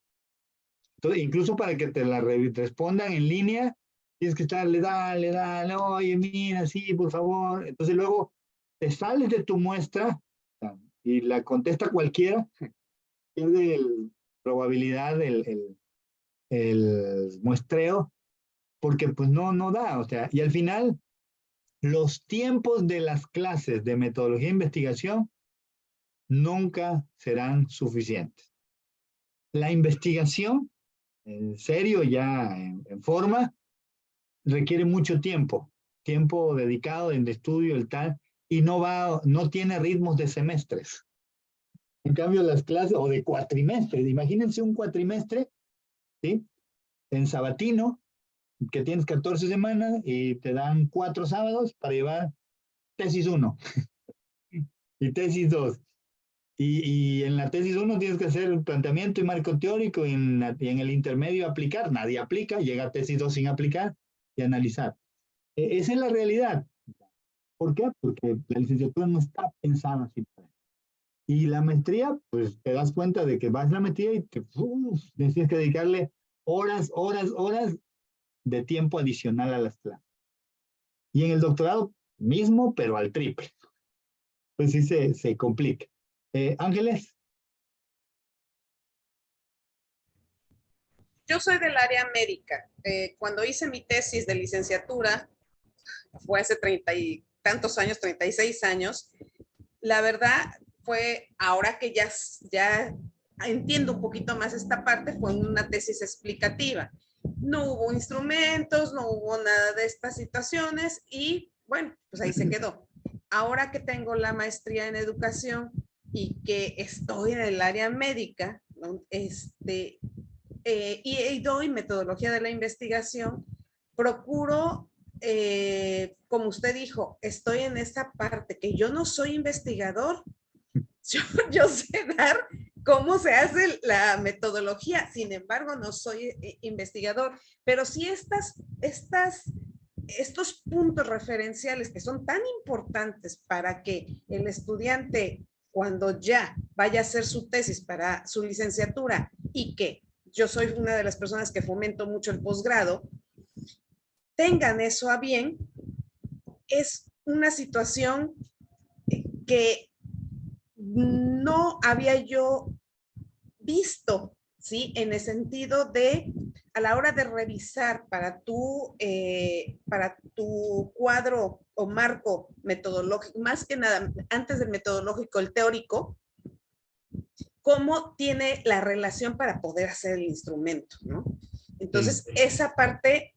Entonces, incluso para que te la respondan en línea, tienes que estarle, dale, oye, mira, sí, por favor. Entonces luego te sales de tu muestra y la contesta cualquiera, pierde probabilidad el muestreo, porque pues no da, o sea, y al final los tiempos de las clases de metodología de investigación nunca serán suficientes. La investigación, en serio, ya en forma, requiere mucho tiempo dedicado en estudio, el tal, y no tiene ritmos de semestres. En cambio, las clases, o de cuatrimestres, imagínense un cuatrimestre, ¿sí? En sabatino, que tienes 14 semanas y te dan 4 sábados para llevar tesis 1 y tesis 2. Y en la tesis 1 tienes que hacer planteamiento y marco teórico y en el intermedio aplicar. Nadie aplica, llega a tesis 2 sin aplicar y analizar. Esa es la realidad. ¿Por qué? Porque la licenciatura no está pensada así. Y la maestría, pues te das cuenta de que vas a la maestría y tienes que dedicarle horas de tiempo adicional a las clases. Y en el doctorado mismo, pero al triple. Pues sí se complica. Ángeles. Yo soy del área médica. Cuando hice mi tesis de licenciatura, fue hace 30 y tantos años, 36 años, la verdad fue, ahora que ya entiendo un poquito más esta parte, fue una tesis explicativa. No hubo instrumentos, no hubo nada de estas situaciones y bueno, pues ahí se quedó. Ahora que tengo la maestría en educación y que estoy en el área médica, ¿no? Y doy metodología de la investigación, procuro como usted dijo, estoy en esta parte que yo no soy investigador. Yo sé dar cómo se hace la metodología, sin embargo, no soy investigador, pero sí estos puntos referenciales que son tan importantes para que el estudiante, cuando ya vaya a hacer su tesis para su licenciatura, y que yo soy una de las personas que fomento mucho el posgrado, tengan eso a bien, es una situación que no había yo visto, ¿sí? En el sentido de, a la hora de revisar para tu cuadro o marco metodológico, más que nada, antes del metodológico, el teórico, cómo tiene la relación para poder hacer el instrumento, ¿no? Entonces, esa parte,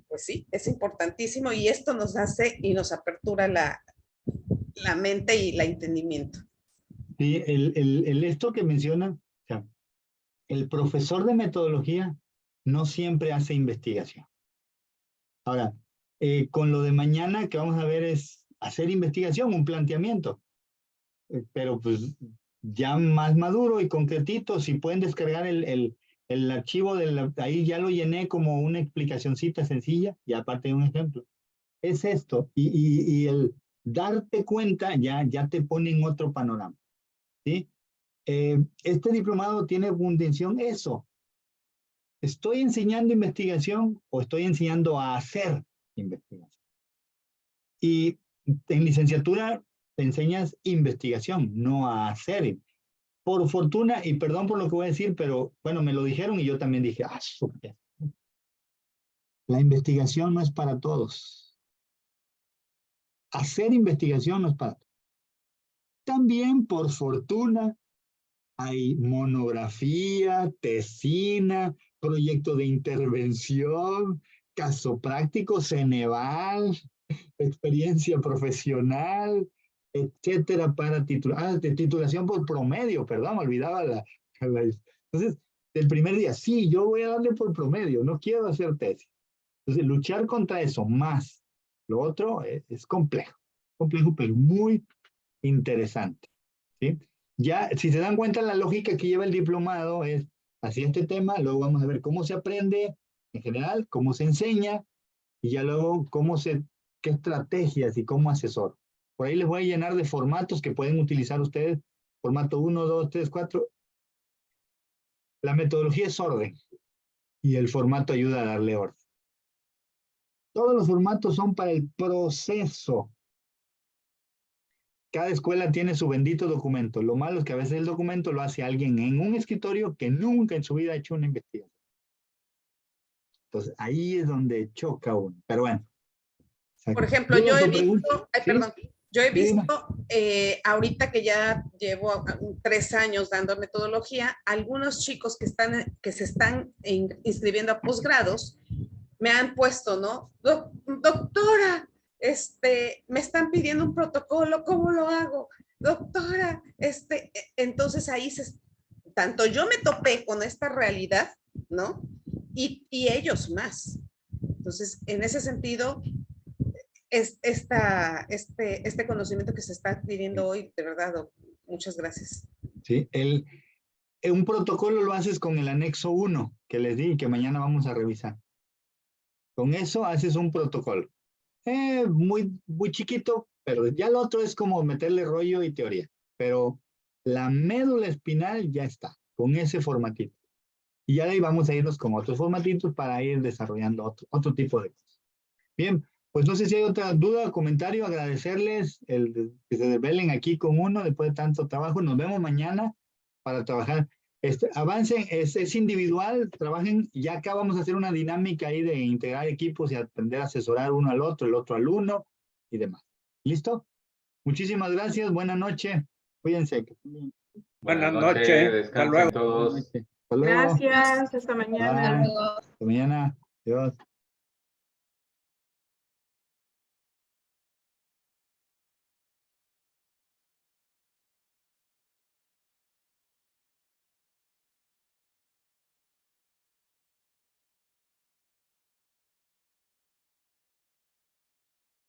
pues sí, es importantísimo y esto nos hace y nos apertura la mente y el entendimiento. Sí, esto que mencionan, o sea, el profesor de metodología no siempre hace investigación. Ahora, con lo de mañana que vamos a ver es hacer investigación, un planteamiento, pero pues ya más maduro y concretito, si pueden descargar el archivo, ahí ya lo llené como una explicacioncita sencilla y aparte de un ejemplo. Es esto, y el darte cuenta ya te pone en otro panorama, ¿sí? Este diplomado tiene función eso. ¿Estoy enseñando investigación o estoy enseñando a hacer investigación? Y en licenciatura te enseñas investigación, no a hacer. Por fortuna, y perdón por lo que voy a decir, pero bueno, me lo dijeron y yo también dije, súper. La investigación no es para todos. Hacer investigación no es para todos. También, por fortuna, hay monografía, tesina, proyecto de intervención, caso práctico, Ceneval, experiencia profesional, etcétera, para titulación por promedio, perdón, me olvidaba Entonces, el primer día, sí, yo voy a darle por promedio, no quiero hacer tesis. Entonces, luchar contra eso más lo otro es complejo, pero muy interesante, ¿sí? Ya, si se dan cuenta, la lógica que lleva el diplomado es así este tema, luego vamos a ver cómo se aprende en general, cómo se enseña, y ya luego qué estrategias y cómo asesor. Por ahí les voy a llenar de formatos que pueden utilizar ustedes, formato 1, 2, 3, 4. La metodología es orden, y el formato ayuda a darle orden. Todos los formatos son para el proceso. Cada escuela tiene su bendito documento. Lo malo es que a veces el documento lo hace alguien en un escritorio que nunca en su vida ha hecho una investigación. Entonces, ahí es donde choca uno. Pero bueno. Por ejemplo, yo he visto, yo he visto ahorita que ya llevo 3 años dando metodología, algunos chicos que se están inscribiendo a posgrados, me han puesto, ¿no? Doctora, me están pidiendo un protocolo, ¿cómo lo hago? Doctora, entonces ahí tanto yo me topé con esta realidad, ¿no? Y ellos más. Entonces, en ese sentido, es este conocimiento que se está adquiriendo hoy, de verdad, muchas gracias. Sí, un protocolo lo haces con el anexo 1 que les di y que mañana vamos a revisar. Con eso haces un protocolo. Muy, muy chiquito, pero ya lo otro es como meterle rollo y teoría. Pero la médula espinal ya está, con ese formatito. Y ya de ahí vamos a irnos con otros formatitos para ir desarrollando otro tipo de cosas. Bien, pues no sé si hay otra duda o comentario. Agradecerles que se desvelen aquí con uno después de tanto trabajo. Nos vemos mañana para trabajar. Avancen, es individual, trabajen. Ya acá vamos a hacer una dinámica ahí de integrar equipos y aprender a asesorar uno al otro, el otro al uno y demás. ¿Listo? Muchísimas gracias. Buenas noches. Cuídense. Buenas noches. Descansen todos. Hasta luego. Gracias. Hasta mañana. Hasta mañana. Adiós.